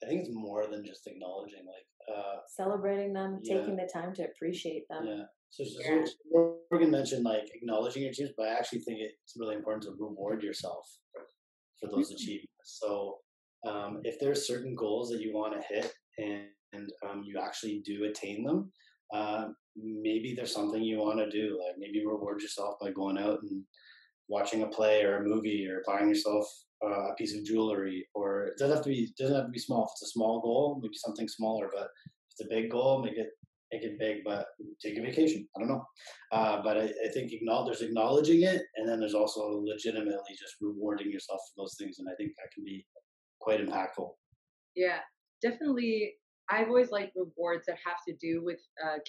I think it's more than just acknowledging, like Celebrating them, yeah, taking the time to appreciate them. yeah. So, Yeah. Morgan mentioned like acknowledging your achievements, but I actually think it's really important to reward yourself for those achievements. So if there's certain goals that you want to hit and you actually do attain them, maybe there's something you want to do. Like maybe reward yourself by going out and watching a play or a movie or buying yourself a piece of jewelry. Or it doesn't have to be small. If it's a small goal, maybe something smaller. But if it's a big goal, make it big. But take a vacation. I don't know. But I think there's acknowledging it, and then there's also legitimately just rewarding yourself for those things. And I think that can be quite impactful. Yeah, definitely. I've always liked rewards that have to do with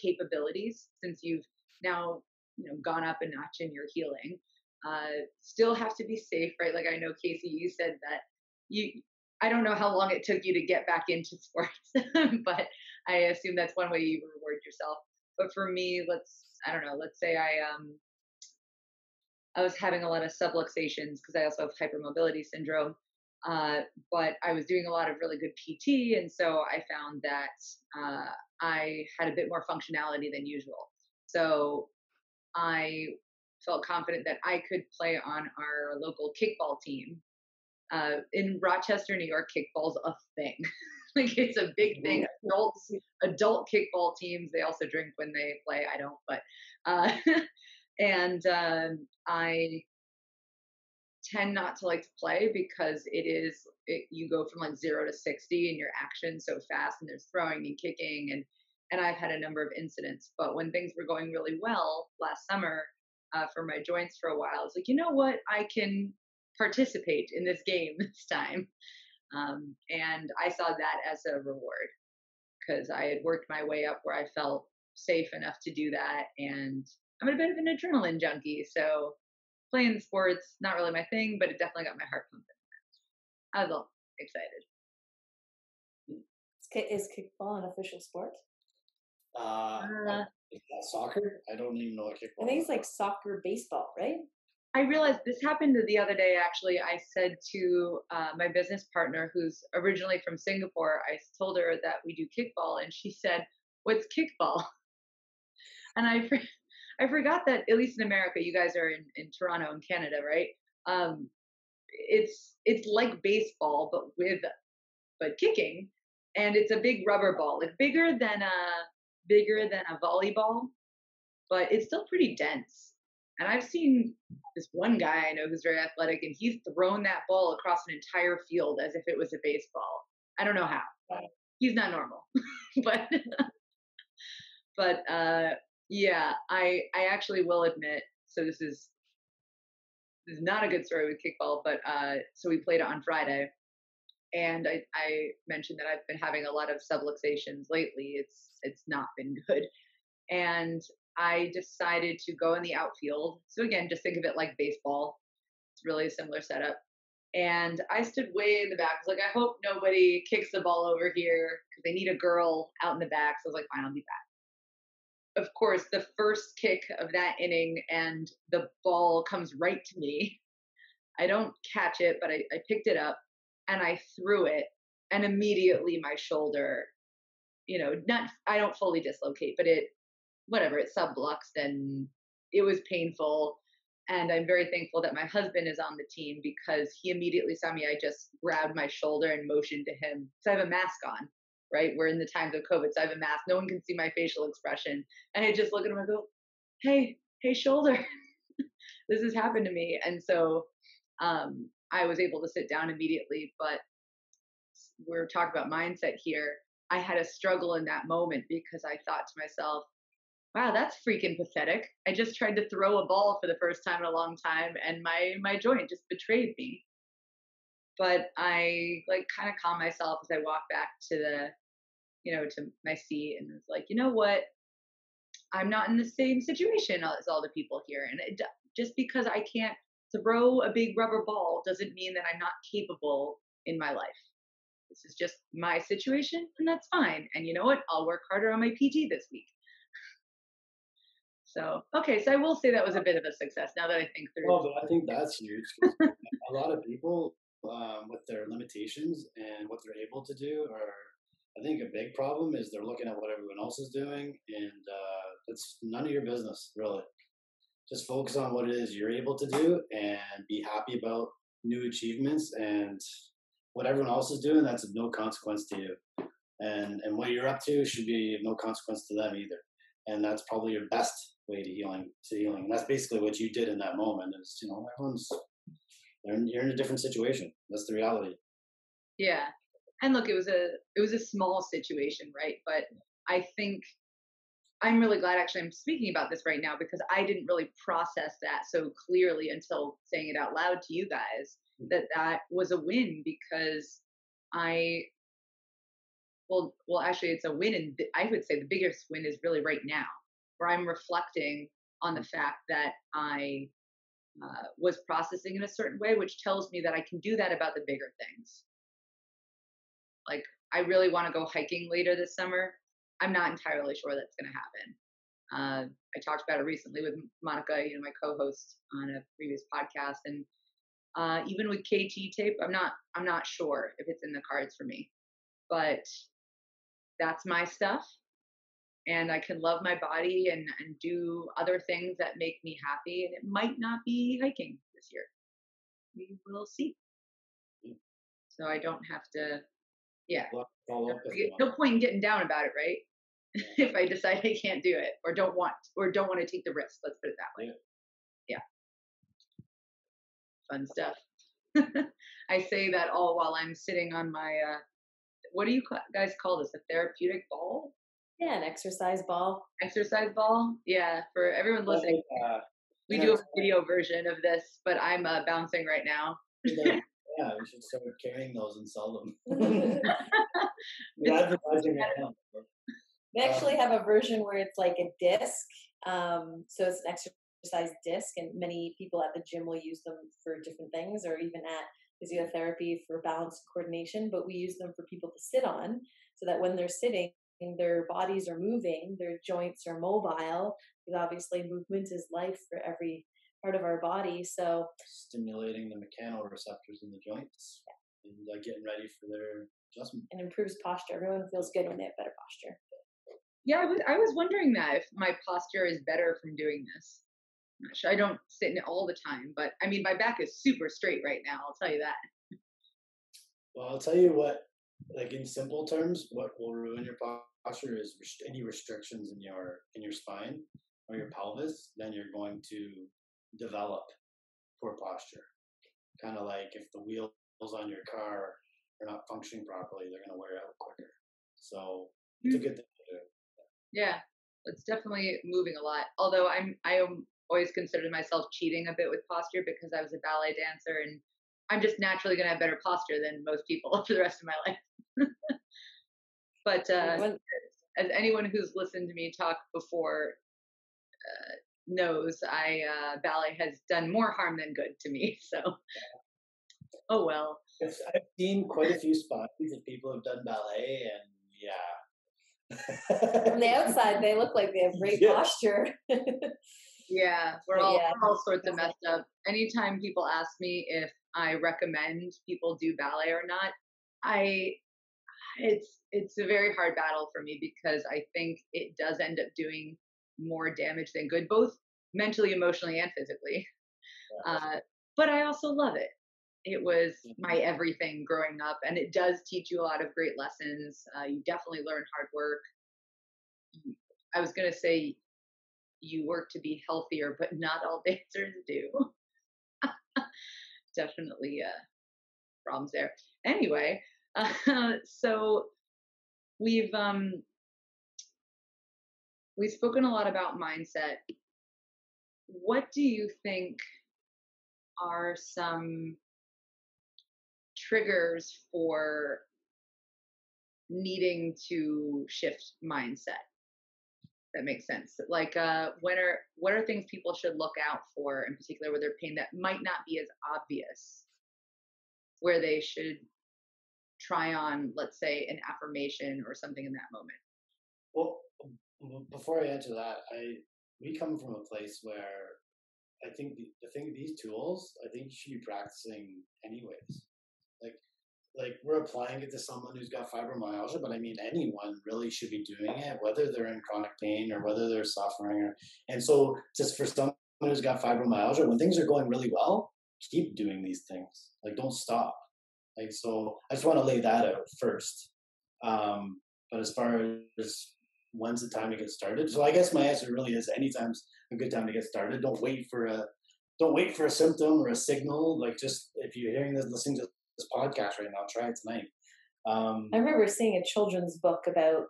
capabilities. Since you've now gone up a notch in your healing, still have to be safe, right? Like I know Casey, you said that you. I don't know how long it took you to get back into sports, but I assume that's one way you reward yourself. But for me, I don't know. Let's say I was having a lot of subluxations because I also have hypermobility syndrome. But I was doing a lot of really good PT, and so I found that I had a bit more functionality than usual. So I felt confident that I could play on our local kickball team. In Rochester, New York, kickball's a thing. Like it's a big thing. Adult kickball teams, they also drink when they play. I don't, but and I tend not to like to play because you go from like 0 to 60 in your action so fast, and there's throwing and kicking, and I've had a number of incidents. But when things were going really well last summer for my joints for a while, I was like, you know what, I can participate in this game this time. And I saw that as a reward because I had worked my way up where I felt safe enough to do that, and I'm a bit of an adrenaline junkie, so playing sports, not really my thing, but it definitely got my heart pumping. I was all excited. Is kickball an official sport? Is that soccer? I don't even know what kickball. I think it's like soccer, baseball, right? I realized this happened the other day, actually. I said to my business partner, who's originally from Singapore, I told her that we do kickball, and she said, "What's kickball?" And I forgot that, at least in America, you guys are in Toronto and Canada, right? It's like baseball, but kicking, and it's a big rubber ball, like bigger than a volleyball, but it's still pretty dense. And I've seen this one guy I know who's very athletic, and he's thrown that ball across an entire field as if it was a baseball. I don't know how. He's not normal, but yeah, I actually will admit. So this is not a good story with kickball, but so we played it on Friday, and I mentioned that I've been having a lot of subluxations lately. It's not been good, and I decided to go in the outfield. So again, just think of it like baseball. It's really a similar setup. And I stood way in the back. I was like, I hope nobody kicks the ball over here because they need a girl out in the back. So I was like, fine, I'll be back. Of course, the first kick of that inning and the ball comes right to me. I don't catch it, but I picked it up and I threw it. and immediately my shoulder, not, I don't fully dislocate, but it subluxed, and it was painful. And I'm very thankful that my husband is on the team, because he immediately saw me. I just grabbed my shoulder and motioned to him. So I have a mask on, right? We're in the times of COVID, so I have a mask. No one can see my facial expression. And I just look at him and go, hey, shoulder, this has happened to me. And so I was able to sit down immediately. But we're talking about mindset here. I had a struggle in that moment, because I thought to myself, wow, that's freaking pathetic. I just tried to throw a ball for the first time in a long time, and my joint just betrayed me. But I kind of calmed myself as I walked back to to my seat, and was like, you know what? I'm not in the same situation as all the people here. And just because I can't throw a big rubber ball doesn't mean that I'm not capable in my life. This is just my situation, and that's fine. And you know what? I'll work harder on my PT this week. So, okay, so I will say that was a bit of a success now that I think through. Well, but I think that's huge. 'Cause a lot of people, with their limitations and what they're able to do, are, I think, a big problem is they're looking at what everyone else is doing, and it's none of your business, really. Just focus on what it is you're able to do, and be happy about new achievements, and what everyone else is doing, that's of no consequence to you. And what you're up to should be of no consequence to them either. And that's probably your best way to healing. And that's basically what you did in that moment. Is everyone's you're in a different situation. That's the reality. Yeah. And look, it was a small situation, right? But I think I'm really glad actually I'm speaking about this right now, because I didn't really process that so clearly until saying it out loud to you guys, that was a win, because I well actually it's a win, and I would say the biggest win is really right now, where I'm reflecting on the fact that I was processing in a certain way, which tells me that I can do that about the bigger things. Like, I really want to go hiking later this summer. I'm not entirely sure that's going to happen. I talked about it recently with Monica, my co-host on a previous podcast, and even with KT tape, I'm not sure if it's in the cards for me. But that's my stuff, and I can love my body and do other things that make me happy. And it might not be hiking this year. We will see. So I don't have to. Yeah. No point in getting down about it, right? If I decide I can't do it, or don't want to take the risk. Let's put it that way. Yeah. Fun stuff. I say that all while I'm sitting on my, what do you guys call this? A therapeutic ball? Yeah, an exercise ball. Exercise ball? Yeah, for everyone listening. We do a video version of this, but I'm bouncing right now. Yeah, we should start carrying those and sell them. We're advertising right now. We actually have a version where it's like a disc. So it's an exercise disc, and many people at the gym will use them for different things, or even at physiotherapy for balance and coordination. But we use them for people to sit on, so that when they're sitting, their bodies are moving, their joints are mobile, because obviously movement is life for every part of our body. So stimulating the mechanoreceptors in the joints, and getting ready for their adjustment. And improves posture. Everyone feels good when they have better posture. Yeah, I was wondering that, if my posture is better from doing this. I'm not sure. I don't sit in it all the time, but I mean, my back is super straight right now. I'll tell you that. Well, I'll tell you what, like in simple terms, what will ruin your posture is any restrictions in your spine or your pelvis. Then you're going to develop poor posture. Kind of like if the wheels on your car are not functioning properly, they're going to wear out quicker. So it's a good thing to do. Yeah, it's definitely moving a lot. Although I am always considered myself cheating a bit with posture, because I was a ballet dancer, and I'm just naturally going to have better posture than most people for the rest of my life. But as anyone who's listened to me talk before knows, ballet has done more harm than good to me. So, oh well. I've seen quite a few spots of people who've done ballet, and yeah. From the outside, they look like they have great posture. Yeah, we're all sorts of messed up. Anytime people ask me if I recommend people do ballet or not, I It's a very hard battle for me because I think it does end up doing more damage than good, both mentally, emotionally, and physically. Uh, but I also love it. It was my everything growing up, and it does teach you a lot of great lessons. You definitely learn hard work. I was going to say you work to be healthier, but not all dancers do. Definitely problems there. Anyway, so we've um, we've spoken a lot about mindset. What do you think are some triggers for needing to shift mindset? That makes sense. Like, what are things people should look out for in particular with their pain that might not be as obvious, where they should try on, let's say, an affirmation or something in that moment? Well, before I answer that, we come from a place where I think the thing these tools, I think you should be practicing anyways. Like we're applying it to someone who's got fibromyalgia, but I mean anyone really should be doing it, whether they're in chronic pain or whether they're suffering. And so just for someone who's got fibromyalgia, when things are going really well, keep doing these things. Like don't stop. Like so, I just want to lay that out first. But as far as when's the time to get started, so I guess my answer really is anytime's a good time to get started. Don't wait for a symptom or a signal. Like just if you're hearing this, listening to this podcast right now, try it tonight. I remember seeing a children's book about,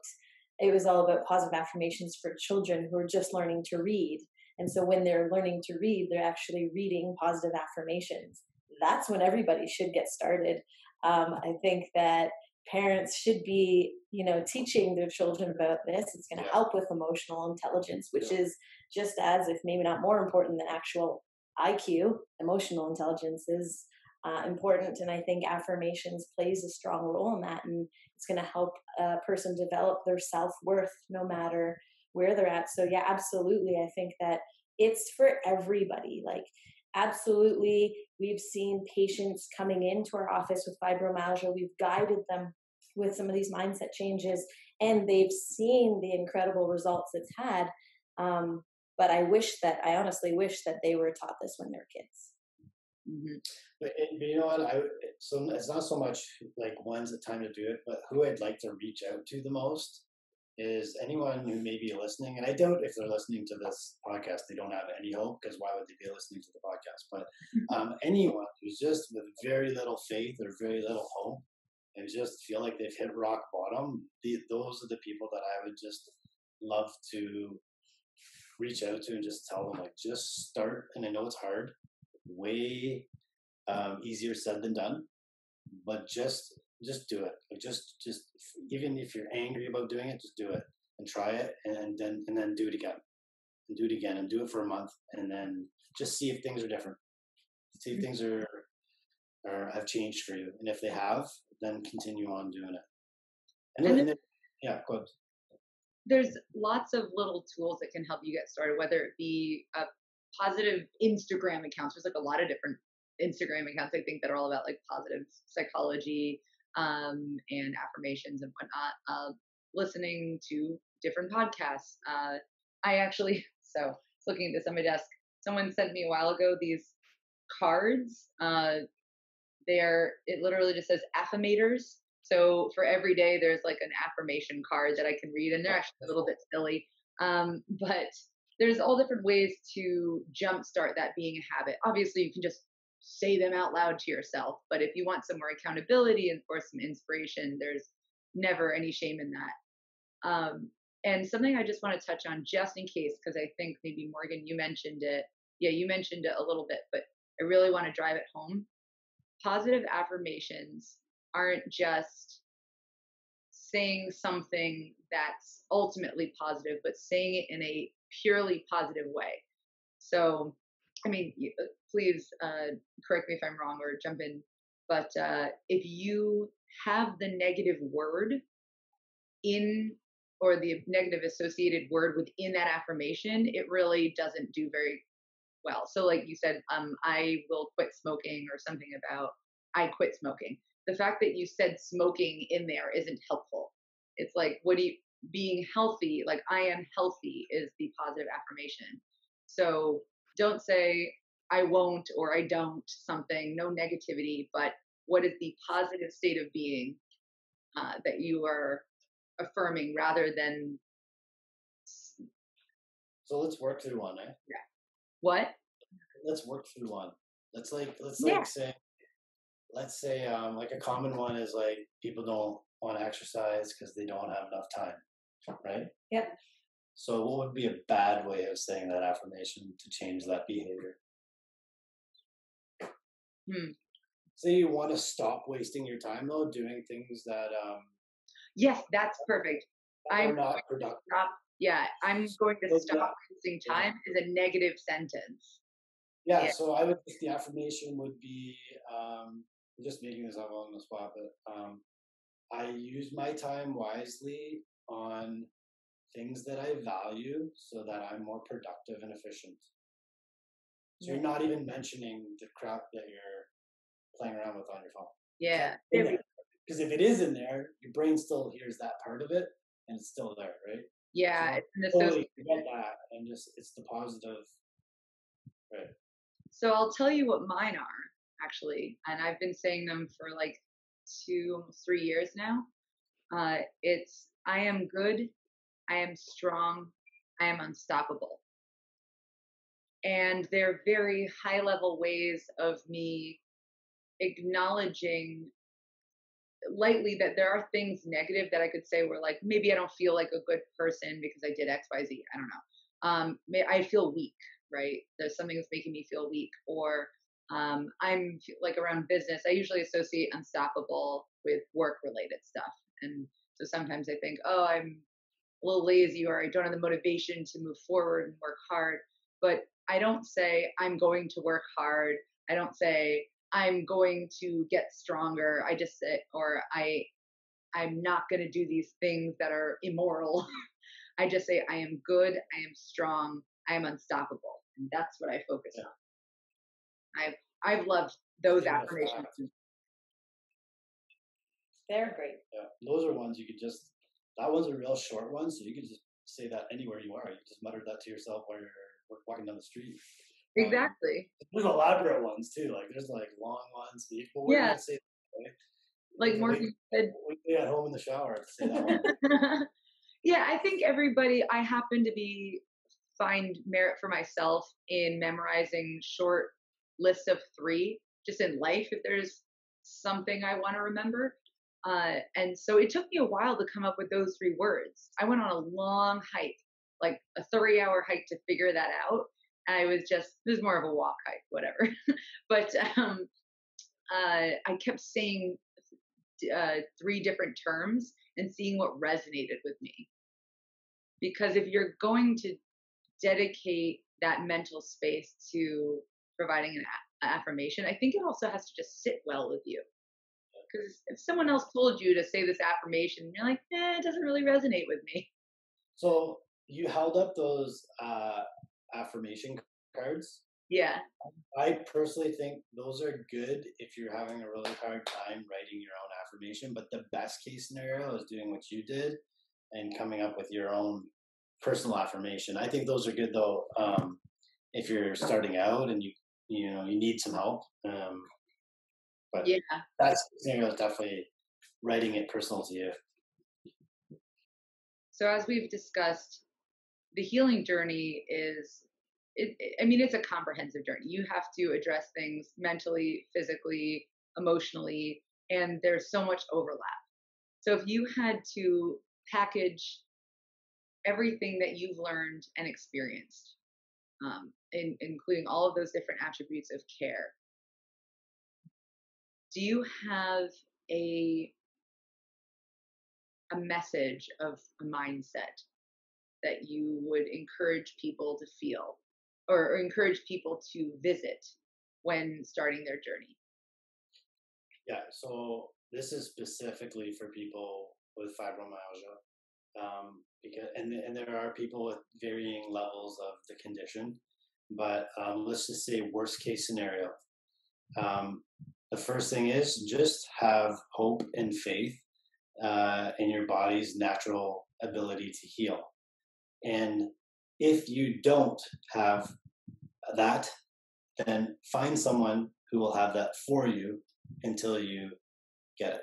it was all about positive affirmations for children who are just learning to read. And so when they're learning to read, they're actually reading positive affirmations. That's when everybody should get started. I think that parents should be, teaching their children about this. It's going to help with emotional intelligence, which is just as, if maybe not more important than actual IQ. Emotional intelligence is important, and I think affirmations plays a strong role in that, and it's going to help a person develop their self-worth no matter where they're at. So yeah, absolutely, I think that it's for everybody. Like absolutely, we've seen patients coming into our office with fibromyalgia, we've guided them with some of these mindset changes, and they've seen the incredible results it's had. But I honestly wish that they were taught this when they were kids. Mm-hmm. But you know what? So it's not so much like when's the time to do it, but who I'd like to reach out to the most is anyone who may be listening. And I doubt if they're listening to this podcast, they don't have any hope, because why would they be listening to the podcast? But anyone who's just with very little faith or very little hope and just feel like they've hit rock bottom, those are the people that I would just love to reach out to and just tell them, like, just start. And I know it's hard, way easier said than done, but just do it. Like just even if you're angry about doing it, just do it and try it, and then do it again and do it again and do it for a month, and then just see if things are different, see if things are have changed for you, and if they have, then continue on doing it. And then yeah, go ahead. There's lots of little tools that can help you get started, whether it be a positive Instagram accounts. There's like a lot of different Instagram accounts, I think, that are all about like positive psychology and affirmations and whatnot. Listening to different podcasts. I actually, so looking at this on my desk, someone sent me a while ago these cards. It literally just says affirmators. So for every day, there's like an affirmation card that I can read, and they're actually a little bit silly. But there's all different ways to jumpstart that being a habit. Obviously, you can just say them out loud to yourself, but if you want some more accountability and for some inspiration, there's never any shame in that. And something I just want to touch on just in case, because I think maybe Morgan, you mentioned it. Yeah, you mentioned it a little bit, but I really want to drive it home. Positive affirmations aren't just saying something that's ultimately positive, but saying it in a purely positive way. So, I mean, please correct me if I'm wrong or jump in, but if you have the negative word in, or the negative associated word within that affirmation, it really doesn't do very well. So like you said, I will quit smoking, or something about I quit smoking. the fact that you said smoking in there isn't helpful. It's like, being healthy, like I am healthy is the positive affirmation. So don't say I won't or I don't something, no negativity, but what is the positive state of being that you are affirming rather than So let's work through one, eh? what? Let's work through one. Let's Yeah. say, like a common one is like people don't want to exercise because they don't have enough time, right? Yep. So what would be a bad way of saying that affirmation to change that behavior? Say you want to stop wasting your time though, doing things that Yes, that's perfect. are I'm not productive. Yeah, I'm going to So, stop wasting time is a negative sentence. Yeah, Yeah. so I would think the affirmation would be I'm just making this up on the spot, but I use my time wisely on things that I value so that I'm more productive and efficient. So you're not even mentioning the crap that you're playing around with on your phone. Yeah. Because if it is in there, your brain still hears that part of it and it's still there, right? Yeah, So it's an totally forget that and just it's the positive, right? So I'll tell you what mine are actually, and I've been saying them for like almost 3 years now. It's I am good, I am strong, I am unstoppable, and they're very high level ways of me acknowledging lightly that there are things negative that I could say were like maybe I don't feel like a good person because I did X, Y, Z. I don't know. I feel weak, right? There's something that's making me feel weak, or I'm like around business. I usually associate unstoppable with work related stuff, and so sometimes I think, oh, I'm a little lazy, or I don't have the motivation to move forward and work hard. But I don't say I'm going to work hard. I don't say I'm going to get stronger. I just say, or I'm not going to do these things that are immoral. I just say I am good, I am strong, I am unstoppable, and that's what I focus on. I've loved those Statement of affirmations. fact. They're great. Yeah, those are ones you could just. That one's a real short one, so you could just say that anywhere you are. You just mutter that to yourself while you're walking down the street. Exactly. There's elaborate ones too. Like there's like long ones. But we're Yeah. not saying that, right? Like Morgan said. We at home in the shower to say that one. Yeah, I think everybody. I happen to find merit for myself in memorizing short lists of 3 just in life if there's something I want to remember. And so it took me a while to come up with those 3 words. I went on a long hike, like a 3-hour hike to figure that out. And it was more of a walk hike, whatever. But I kept saying 3 different terms and seeing what resonated with me. Because if you're going to dedicate that mental space to providing an affirmation, I think it also has to just sit well with you. Because if someone else told you to say this affirmation, you're like, it doesn't really resonate with me. So you held up those affirmation cards. Yeah. I personally think those are good if you're having a really hard time writing your own affirmation. But the best case scenario is doing what you did and coming up with your own personal affirmation. I think those are good though. If you're starting out and you need some help. But yeah, that scenario is definitely writing it personal to you. So as we've discussed, the healing journey it's a comprehensive journey. You have to address things mentally, physically, emotionally, and there's so much overlap. So if you had to package everything that you've learned and experienced, including all of those different attributes of care, do you have a message of a mindset that you would encourage people to feel or encourage people to visit when starting their journey? Yeah, so this is specifically for people with fibromyalgia, because and there are people with varying levels of the condition, but let's just say worst case scenario. the first thing is just have hope and faith in your body's natural ability to heal. And if you don't have that, then find someone who will have that for you until you get it.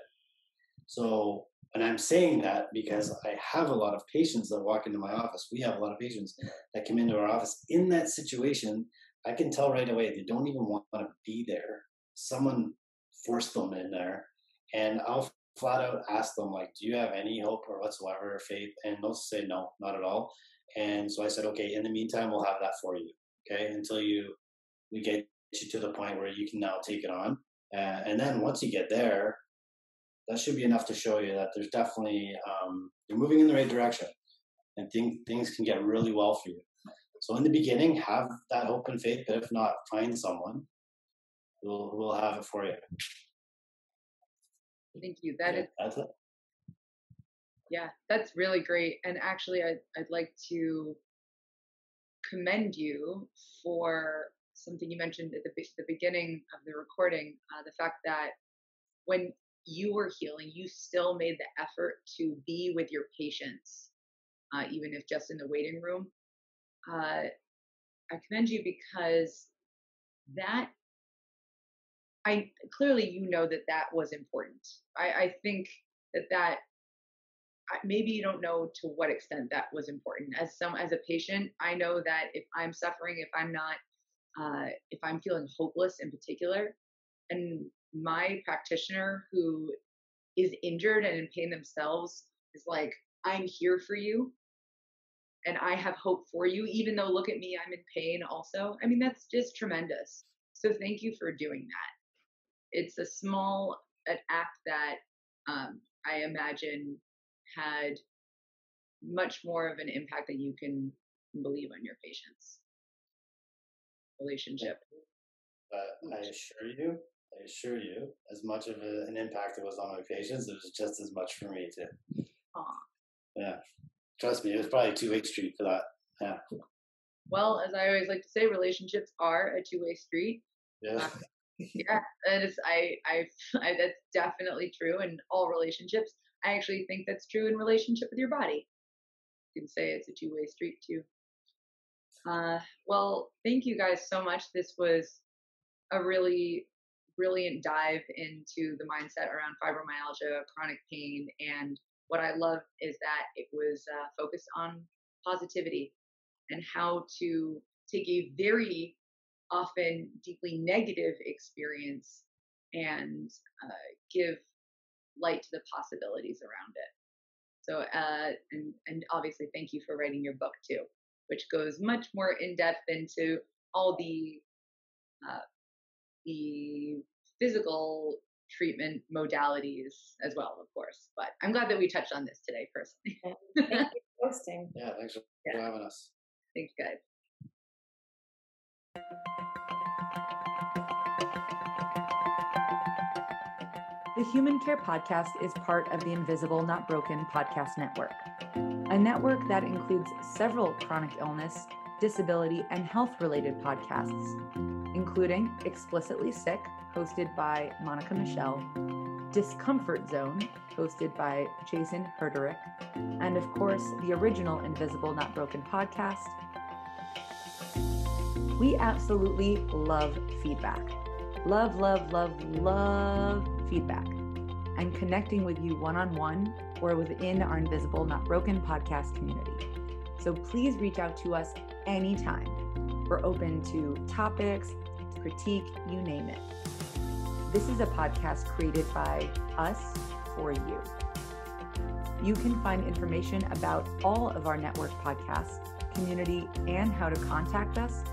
So, and I'm saying that because I have a lot of patients that walk into my office. We have a lot of patients that come into our office in that situation. I can tell right away they don't even want to be there. Someone forced them in there, and I'll flat out ask them, like, do you have any hope or whatsoever, or faith? And they'll say no, not at all. And so I said, okay, in the meantime, we'll have that for you, okay, until we get you to the point where you can now take it on. And then once you get there, that should be enough to show you that there's definitely, you're moving in the right direction, and things can get really well for you. So in the beginning, have that hope and faith, but if not, find someone who will have it for you. Thank you. That's it. Yeah, that's really great. And actually, I'd like to commend you for something you mentioned at the beginning of the recording, the fact that when you were healing, you still made the effort to be with your patients, even if just in the waiting room. I commend you because clearly you know that was important. I think that maybe you don't know to what extent that was important. As a patient, I know that if I'm suffering, if I'm feeling hopeless in particular, and my practitioner who is injured and in pain themselves is like, I'm here for you and I have hope for you, even though look at me, I'm in pain also. I mean, that's just tremendous. So thank you for doing that. It's a small act that I imagine had much more of an impact than you can believe on your patients' relationship. I assure you, as much of an impact it was on my patients, it was just as much for me too. Aww. Yeah, trust me, it was probably a two-way street for that. Yeah. Well, as I always like to say, relationships are a two-way street. Yeah. Yeah, that is. That's definitely true in all relationships. I actually think that's true in relationship with your body. You can say it's a two-way street too. Well, thank you guys so much. This was a really brilliant dive into the mindset around fibromyalgia, chronic pain, and what I love is that it was focused on positivity and how to take a very often deeply negative experience and give light to the possibilities around it. So, and obviously, thank you for writing your book too, which goes much more in depth into all the physical treatment modalities as well, of course. But I'm glad that we touched on this today personally. Thank you for hosting. Yeah, thanks for having us. Thanks, guys. The Human Care Podcast is part of the Invisible Not Broken podcast network, a network that includes several chronic illness, disability, and health-related podcasts, including Explicitly Sick, hosted by Monica Michelle, Discomfort Zone, hosted by Jason Herderick, and of course, the original Invisible Not Broken podcast. We absolutely love feedback. Love feedback. And connecting with you one-on-one or within our Invisible Not Broken podcast community. So please reach out to us anytime. We're open to topics, critique, you name it. This is a podcast created by us for you. You can find information about all of our network podcasts, community, and how to contact us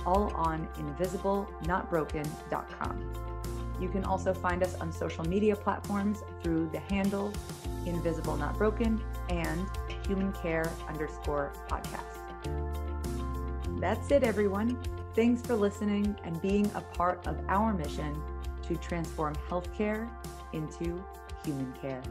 all on invisiblenotbroken.com. You can also find us on social media platforms through the handle Invisible Not Broken and humancare_podcast. That's it, everyone. Thanks for listening and being a part of our mission to transform healthcare into human care.